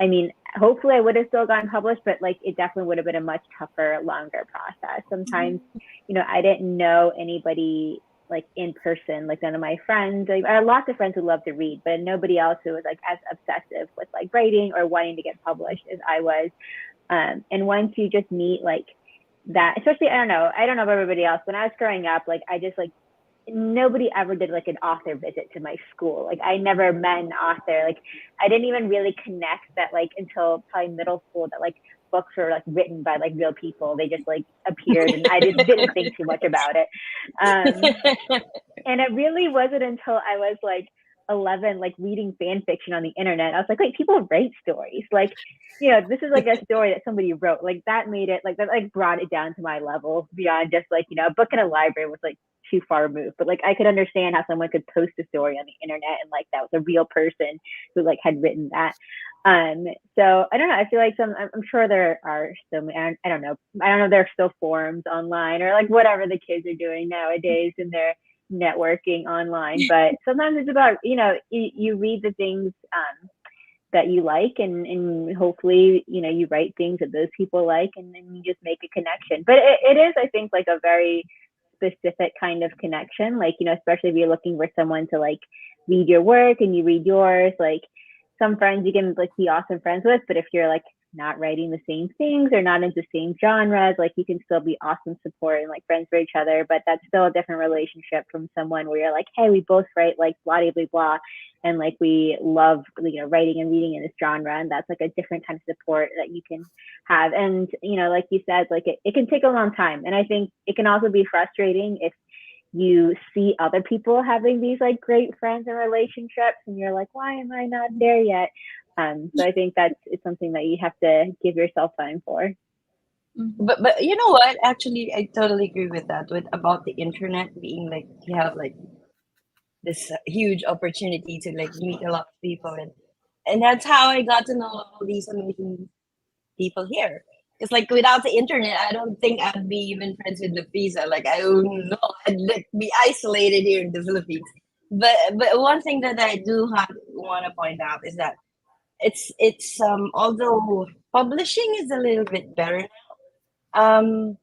I mean, hopefully I would have still gotten published, but like it definitely would have been a much tougher, longer process. Sometimes, you know, I didn't know anybody like in person, like none of my friends. Like, I had lots of friends who love to read, but nobody else who was like as obsessive with like writing or wanting to get published as I was. And once you just meet like that, especially, I don't know about everybody else. When I was growing up, like I just like, nobody ever did like an author visit to my school. Like I never met an author. Like I didn't even really connect that like until probably middle school, that like books were like written by like real people. They just like appeared and I just didn't think too much about it. And it really wasn't until I was like 11, like reading fan fiction on the internet. I was like, wait, people write stories. Like, you know, this is like a story that somebody wrote. Like that made it like, that like brought it down to my level beyond just like, you know, a book in a library was like too far removed, but like I could understand how someone could post a story on the internet and like that was a real person who like had written that. So I don't know, I feel like I'm sure there are so many, I don't know there are still forums online or like whatever the kids are doing nowadays in their networking online, but sometimes it's about, you know, you read the things that you like, and hopefully, you know, you write things that those people like, and then you just make a connection. But it is, I think, like a very specific kind of connection, like, you know, especially if you're looking for someone to like read your work and you read yours. Like some friends you can like be awesome friends with, but if you're like not writing the same things or not into the same genres, like you can still be awesome support and like friends for each other, but that's still a different relationship from someone where you're like, hey, we both write like blah blah blah, and like we love, you know, writing and reading in this genre, and that's like a different kind of support that you can have. And you know, like you said, like it can take a long time, and I think it can also be frustrating if you see other people having these like great friends and relationships and you're like, why am I not there yet? So I think it's something that you have to give yourself time for. But you know what? Actually, I totally agree with that. With about the internet being like you have like this huge opportunity to like meet a lot of people, and that's how I got to know all these amazing people here. It's like without the internet, I don't think I'd be even friends with Nafiza. Like I don't know, I'd like be isolated here in the Philippines. But one thing that I do want to point out is that it's although publishing is a little bit better now,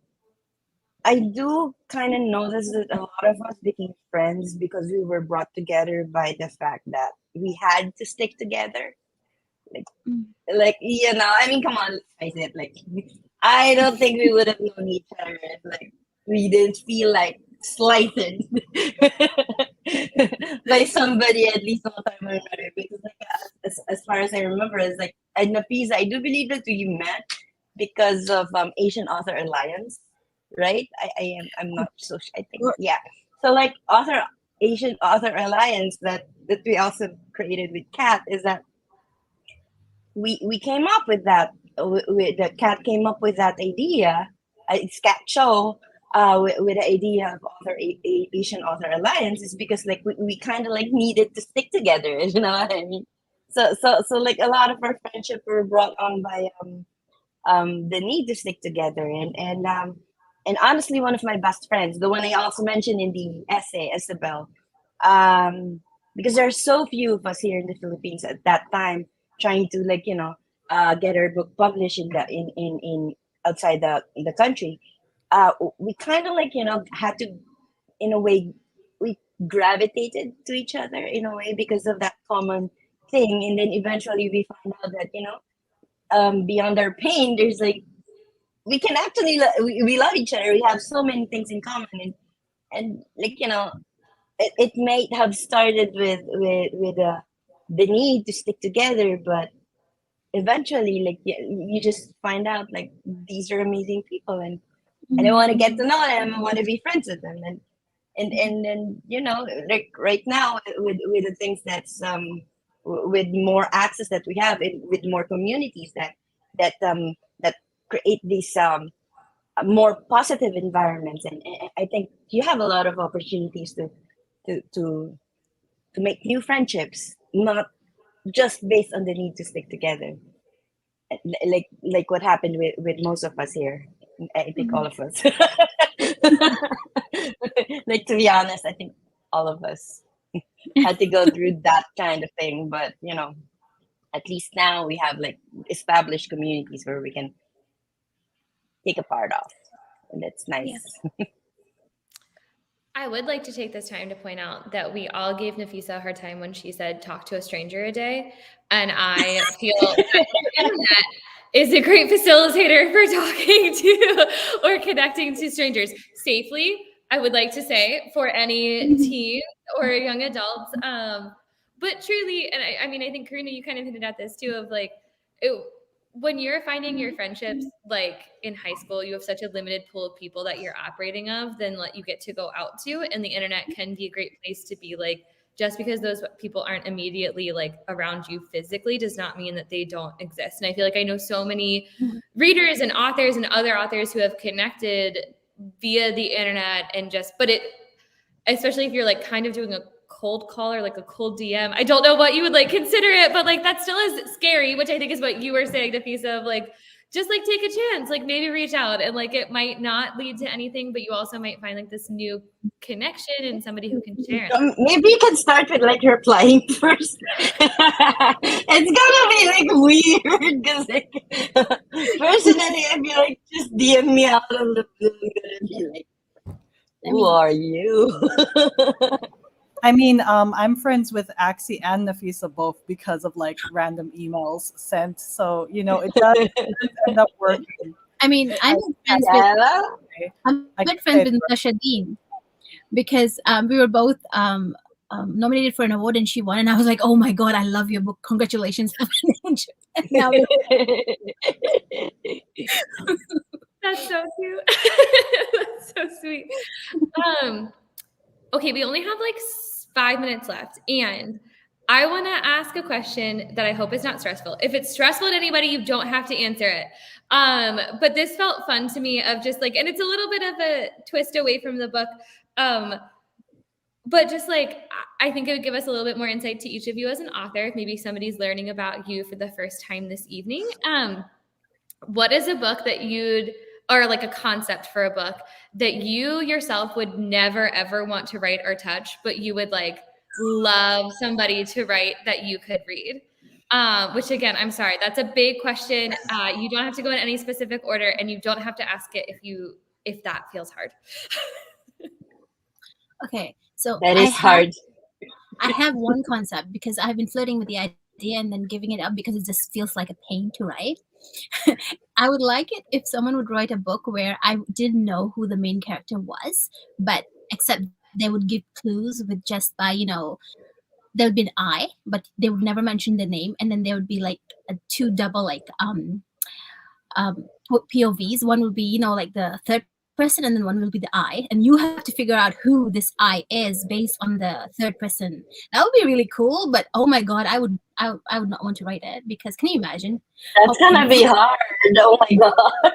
I do kind of notice that a lot of us became friends because we were brought together by the fact that we had to stick together. Like, like I mean, come on, let's face it. Like, I don't think we would have known each other if like we didn't feel like slighted by somebody at least one time or another. Because like as far as I remember, it's like and Nafiza, I do believe that we met because of Asian Author Alliance, right? I'm not so I think yeah. So like Asian Author Alliance that we also created with Kat is that we came up with that with that Kat came up with that idea. It's Kat Cho with the idea of Asian Author Alliance is because like we kind of like needed to stick together. You know what I mean? So like a lot of our friendship were brought on by the need to stick together and honestly one of my best friends, the one I also mentioned in the essay, Isabel, because there are so few of us here in the Philippines at that time trying to like get our book published in outside the country. We kind of like had to in a way we gravitated to each other in a way because of that common thing, and then eventually we found out that beyond our pain there's like we can actually we love each other, we have so many things in common, and like it might have started with the need to stick together, but eventually like you just find out like these are amazing people, and I want to get to know them, I want to be friends with them, and then like right now with the things that's with more access that we have, with more communities that create these more positive environments, and I think you have a lot of opportunities to to to make new friendships, not just based on the need to stick together, like what happened with most of us here. I think all of us. Like to be honest, I think all of us had to go through that kind of thing, but at least now we have like established communities where we can take a part of, and that's nice. I would like to take this time to point out that we all gave Nafisa a hard time when she said talk to a stranger a day. And I feel that the internet is a great facilitator for talking to or connecting to strangers safely, I would like to say, for any teen or young adults. But truly, and I mean, I think Karuna, you kind of hinted at this too, of like, when you're finding your friendships like in high school, you have such a limited pool of people that you're operating of, then you get to go out to, and the internet can be a great place to be. Like, just because those people aren't immediately like around you physically does not mean that they don't exist. And I feel like I know so many readers and authors and other authors who have connected via the internet, and but especially if you're like kind of doing a cold call or like a cold DM. I don't know what you would like consider it, but like that still is scary, which I think is what you were saying, Nafisa, of like, just like take a chance, like maybe reach out, and like it might not lead to anything, but you also might find like this new connection and somebody who can share. Maybe you can start with like replying first. It's gonna be like weird because like personally I feel like just DM me out of the blue and be like, who are you? I mean, I'm friends with Axie and Nafisa both because of like random emails sent. So it does end up working. I mean, I'm friends with Natasha Dean because we were both nominated for an award and she won, and I was like, oh my god, I love your book, congratulations. Now That's so cute. That's so sweet. Okay, we only have like 5 minutes left, and I want to ask a question that I hope is not stressful. If it's stressful to anybody, you don't have to answer it. But this felt fun to me of just like, and it's a little bit of a twist away from the book. But just like, I think it would give us a little bit more insight to each of you as an author. If maybe somebody's learning about you for the first time this evening. What is a book that or like a concept for a book that you yourself would never, ever want to write or touch, but you would like love somebody to write that you could read? Which again, I'm sorry, that's a big question. You don't have to go in any specific order, and you don't have to ask it if that feels hard. Okay, so That is hard. I have one concept because I've been flirting with the idea and then giving it up because it just feels like a pain to write. I would like it if someone would write a book where I didn't know who the main character was, but except they would give clues with just by, there would be an I, but they would never mention the name, and then there would be like two double like POVs. One would be, like the third person, and then one will be the I, and you have to figure out who this I is based on the third person. That would be really cool, but oh my god, I would not want to write it, because can you imagine? That's gonna be hard. Oh my gosh.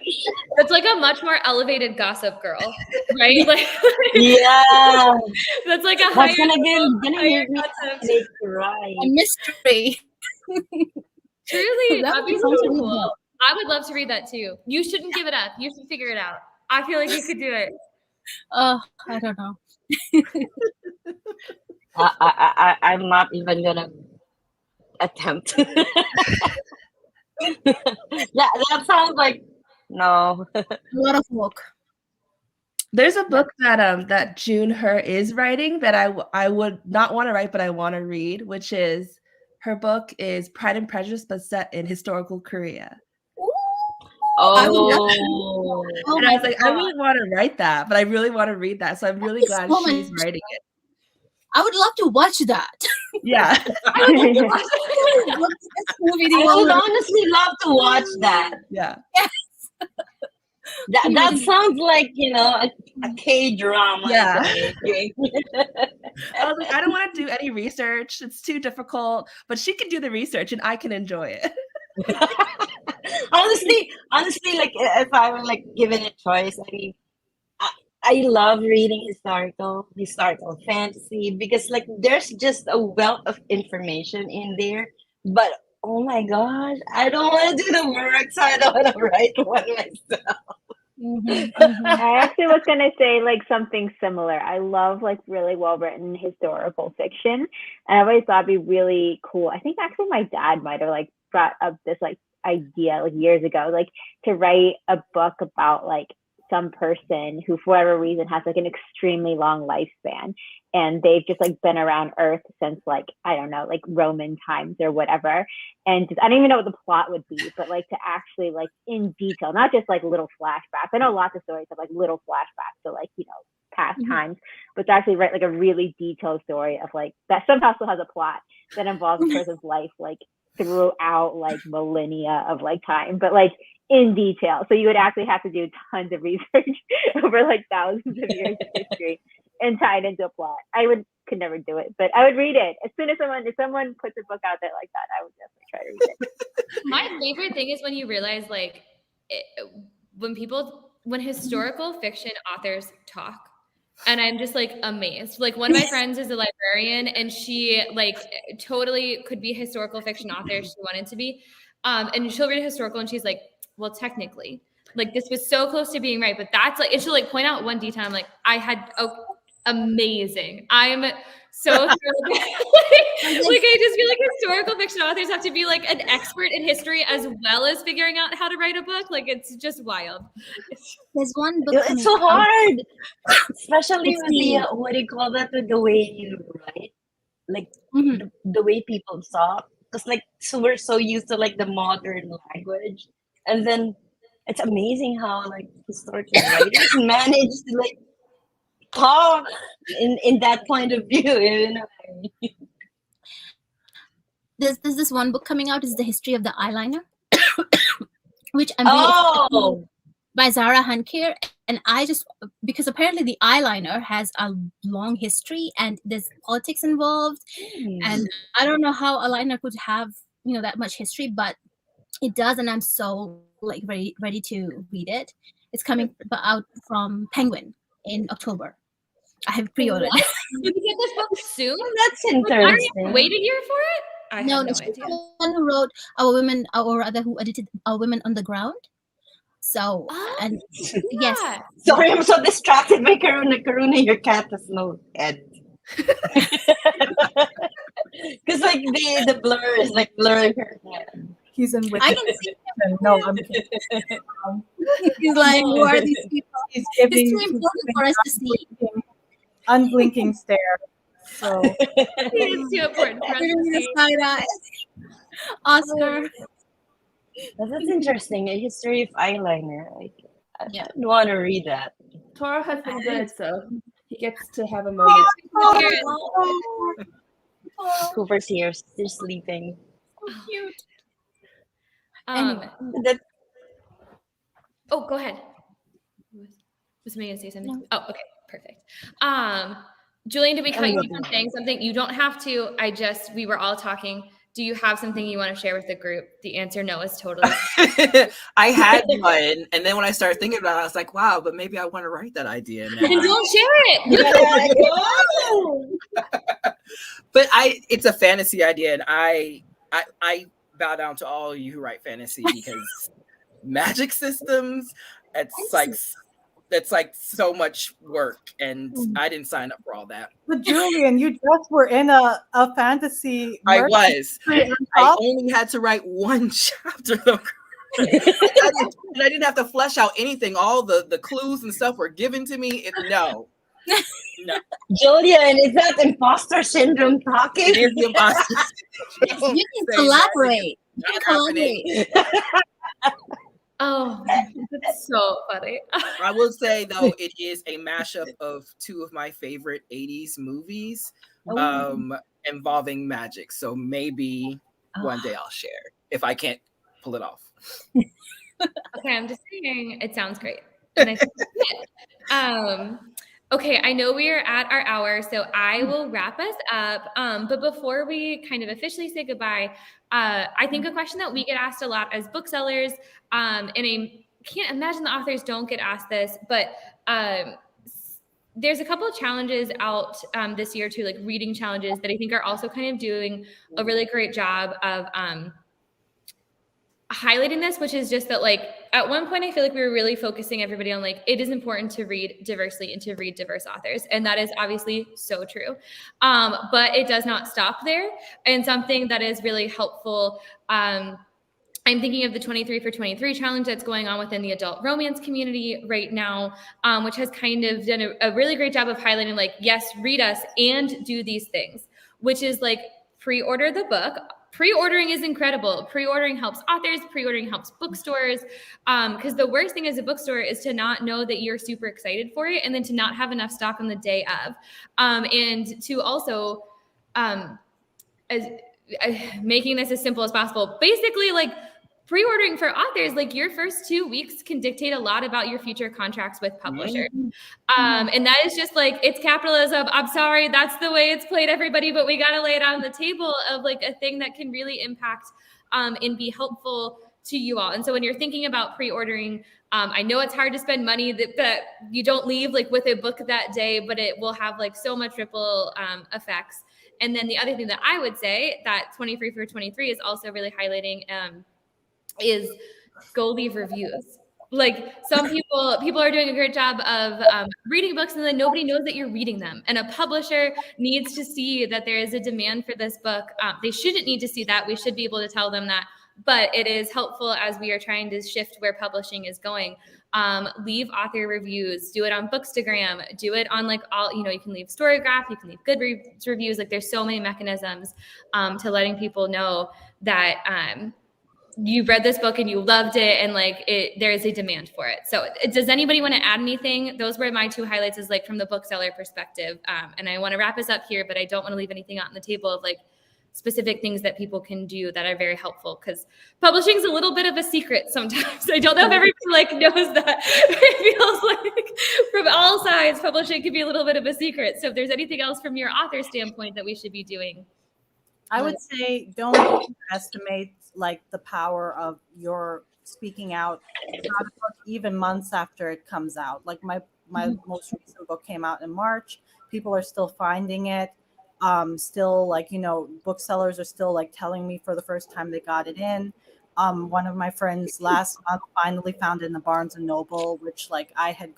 It's like a much more elevated Gossip Girl, right? Like, Yeah. that's like a That's higher gonna higher give me concept. right. A mystery. Truly, That that'd would be be so really cool. cool. I would love to read that too. You shouldn't give it up. You should figure it out. I feel like you could do it. I don't know. I'm not even gonna attempt. that sounds like no. A lot of work. There's a book that June Her is writing that I would not want to write, but I want to read, which is her book is Pride and Prejudice, but set in historical Korea. Oh, and I was like, I really want to write that, but I really want to read that. So I'm really glad she's writing it. I would love to watch that. Yeah. I would love to watch this movie. I would honestly love to watch that. Yeah. Yes. That sounds like, a K-drama. Yeah. I was like, I don't want to do any research. It's too difficult, but she can do the research and I can enjoy it. honestly, like if I were like given a choice, I mean, I love reading historical fantasy, because like there's just a wealth of information in there. But oh my gosh, I don't want to do the work, so I don't want to write one myself. I actually was going to say like something similar. I love like really well written historical fiction, and I always thought it'd be really cool. I think actually my dad might have like brought up this like idea like years ago, like to write a book about like some person who for whatever reason has like an extremely long lifespan, and they've just like been around Earth since like, I don't know, like Roman times or whatever. And just, I don't even know what the plot would be, but like to actually like in detail, not just like little flashbacks. I know lots of stories have like little flashbacks to like, past times, but to actually write like a really detailed story of like that somehow still has a plot that involves a person's life like throughout like millennia of like time, but like in detail. So you would actually have to do tons of research over like thousands of years of history and tie it into a plot. Could never do it, but I would read it as soon as if someone puts a book out there like that. I would definitely try to read it. My favorite thing is when you realize like when historical fiction authors talk. And I'm just like amazed. Like one of my friends is a librarian, and she like totally could be a historical fiction author if she wanted to be. And she'll read historical and she's like, well, technically, like this was so close to being right, but that's like, and she'll like point out one detail. I'm like, amazing. I'm so thrilled. like I just feel like historical fiction authors have to be like an expert in history as well as figuring out how to write a book. Like it's just wild. There's one book. It's so hard, especially with the what do you call that? With the way you write, like the way people talk. Because like we're so used to like the modern language, and then it's amazing how like historical writers manage to like talk in that point of view. There's this one book coming out. Is the history of the eyeliner, which I'm really excited by Zara Hankir, and I just because apparently the eyeliner has a long history and there's politics involved. And I don't know how a eyeliner could have, that much history, but it does, and I'm so like ready to read it. It's coming out from Penguin in October. I have pre-ordered it. You can get this book soon. That's Are you interesting. wait a year for it? I No, have no she's idea. the one who wrote Our Women, or rather who edited Our Women on the Ground. So, and yes, Yeah. Sorry, I'm so distracted by Karuna. Karuna, your cat has no head. Because like the blur is like blurring her head. He's in with I it. can see No, I'm kidding. he's like, who are these people? He's It's giving too important for us to see. unblinking stare. So It's too important for us to Giving me the see. side eye. Oscar. That's interesting. A history of eyeliner. I Yeah. want to read that. Toro has been good, so he gets to have a moment. Cooper's here. They're sleeping. Cute. That Oh, go ahead. Was somebody gonna say something? No. Oh, okay, perfect. Julian, did we cut you love from that. saying something? You don't have to. We were all talking. Do you have something you want to share with the group? The answer no is totally. I had one, and then when I started thinking about it, I was like, wow, but maybe I want to write that idea now. Then don't share it. But it's a fantasy idea, and I bow down to all of you who write fantasy, because magic systems, it's like so much work, and I didn't sign up for all that. But Julian, you just were in a fantasy. I murder was. mystery on I top. only had to write one chapter though. I didn't have to flesh out anything. All the clues and stuff were given to me. No. Julian, is that imposter syndrome talking? It is the imposter. You can collaborate. You can Not happening. collaborate. Oh, that's so funny. I will say though, it is a mashup of two of my favorite 80s movies involving magic. So maybe one day I'll share if I can't pull it off. Okay, I'm just saying it sounds great. And I think that's it. Okay, I know we are at our hour, so I will wrap us up. But before we kind of officially say goodbye, I think a question that we get asked a lot as booksellers, and I can't imagine the authors don't get asked this, but there's a couple of challenges out this year too, like reading challenges that I think are also kind of doing a really great job of highlighting this, which is just that, like, at one point I feel like we were really focusing everybody on, like, it is important to read diversely and to read diverse authors, and that is obviously so true, but it does not stop there. And something that is really helpful, I'm thinking of the 23 for 23 challenge that's going on within the adult romance community right now, which has kind of done a really great job of highlighting, like, yes, read us and do these things, which is like pre-order the book. Pre-ordering is incredible. Pre-ordering helps authors. Pre-ordering helps bookstores. Because the worst thing as a bookstore is to not know that you're super excited for it, and then to not have enough stock on the day of. And to also, making this as simple as possible. Basically, like, pre-ordering for authors, like, your first 2 weeks can dictate a lot about your future contracts with publishers. And that is just, like, it's capitalism. I'm sorry, that's the way it's played, everybody, but we got to lay it on the table of, like, a thing that can really impact and be helpful to you all. And so when you're thinking about pre-ordering, I know it's hard to spend money that you don't leave, like, with a book that day, but it will have, like, so much ripple effects. And then the other thing that I would say that 23 for 23 is also really highlighting is go leave reviews. Like, some people are doing a great job of reading books, and then nobody knows that you're reading them. And a publisher needs to see that there is a demand for this book. They shouldn't need to see that. We should be able to tell them that. But it is helpful as we are trying to shift where publishing is going. Leave author reviews. Do it on Bookstagram. Do it on, like, all, you can leave Storygraph. You can leave Goodreads reviews. Like, there's so many mechanisms to letting people know that you read this book and you loved it, and, like, there is a demand for it. So does anybody want to add anything? Those were my 2 highlights, is, like, from the bookseller perspective. And I want to wrap us up here, but I don't want to leave anything out on the table of, like, specific things that people can do that are very helpful, because publishing is a little bit of a secret sometimes. I don't know if everybody like knows that. It feels like from all sides, publishing can be a little bit of a secret. So if there's anything else from your author standpoint that we should be doing. I would say don't estimate like the power of your speaking out about a book even months after it comes out. Like my most recent book came out in March. People are still finding it. Still, like, you know, booksellers are still like telling me for the first time they got it in. One of my friends last month finally found it in the Barnes and Noble, which like I had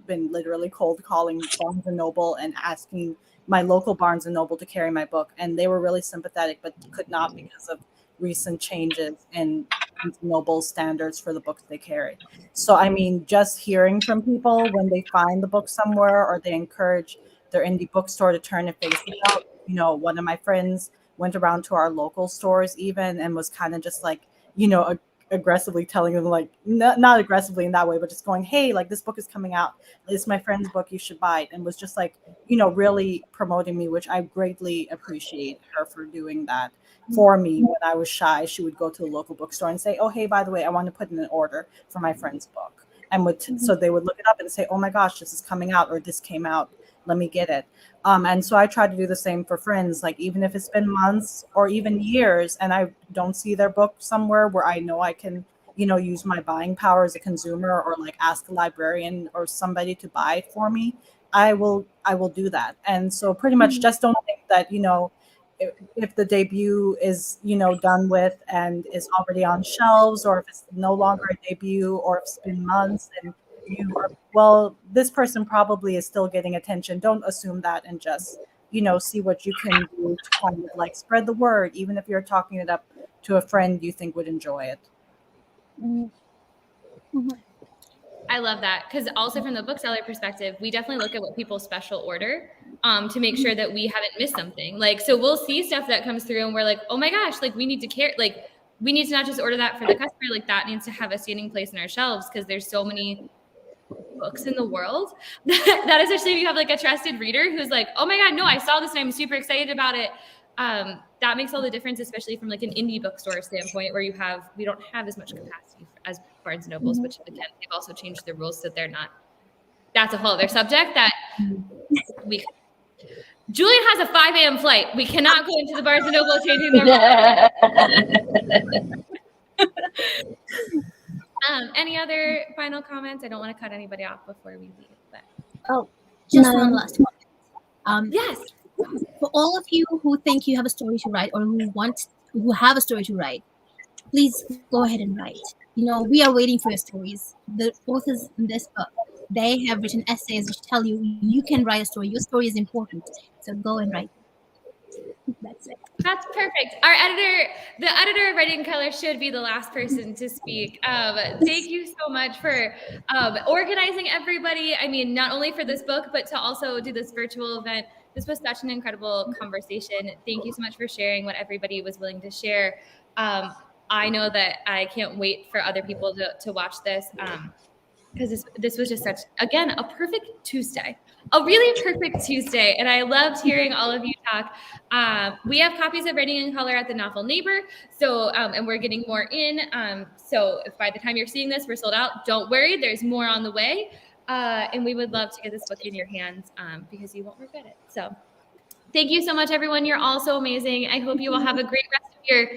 been literally cold calling Barnes and Noble and asking my local Barnes and Noble to carry my book, and they were really sympathetic, but could not because of recent changes in Barnes and Noble standards for the books they carry. So I mean, just hearing from people when they find the book somewhere or they encourage their indie bookstore to turn and face it out. You know, one of my friends went around to our local stores even and was kind of just like, you know, aggressively telling them, like, not aggressively in that way, but just going, hey, like, this book is coming out. It's my friend's book. You should buy it. And was just like, you know, really promoting me, which I greatly appreciate her for doing that for me. When I was shy, she would go to the local bookstore and say, oh, hey, by the way, I want to put in an order for my friend's book. And so they would look it up and say, oh my gosh, this is coming out, or this came out. Let me get it. And so I try to do the same for friends, like even if it's been months or even years and I don't see their book somewhere where I know I can, you know, use my buying power as a consumer, or like ask a librarian or somebody to buy it for me, I will do that. And so pretty much just don't think that, you know, if the debut is, you know, done with and is already on shelves, or if it's no longer a debut, or if it's been months and you are, well, this person probably is still getting attention. Don't assume that, and just, you know, see what you can do to kind of like spread the word, even if you're talking it up to a friend you think would enjoy it. I love that, because also from the bookseller perspective, we definitely look at what people special order to make sure that we haven't missed something. Like, so we'll see stuff that comes through and we're like, oh my gosh, like we need to care, like we need to not just order that for the customer, like that needs to have a standing place in our shelves, because there's so many books in the world that especially if you have like a trusted reader who's like, oh my God, no, I saw this and I'm super excited about it. That makes all the difference, especially from like an indie bookstore standpoint, where we don't have as much capacity as Barnes and Nobles, which again, they've also changed the rules so they're not, that's a whole other subject that Julian has a 5 a.m. flight. We cannot go into the Barnes and Noble changing their rules. Any other final comments? I don't want to cut anybody off before we leave. But. Just one last one. Yes. For all of you who think you have a story to write, or who have a story to write, please go ahead and write. You know, we are waiting for your stories. The authors in this book, they have written essays which tell you can write a story. Your story is important. So go and write. That's it. That's perfect. Our editor, the editor of Writing Color, should be the last person to speak. Thank you so much for organizing everybody. I mean, not only for this book, but to also do this virtual event. This was such an incredible conversation. Thank you so much for sharing what everybody was willing to share. I know that I can't wait for other people to watch this, because this was just such, again, a perfect Tuesday. A really perfect Tuesday. And I loved hearing all of you talk. We have copies of Writing in Color at the Novel Neighbor. So, and we're getting more in. So if by the time you're seeing this, we're sold out, don't worry, there's more on the way. And we would love to get this book in your hands because you won't regret it. So thank you so much, everyone. You're all so amazing. I hope you will have a great rest of your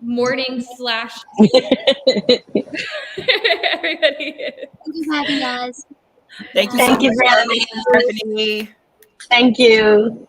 morning / everybody. Thank you for having us. Thank you. Thank you for having us. Stephanie. Thank you.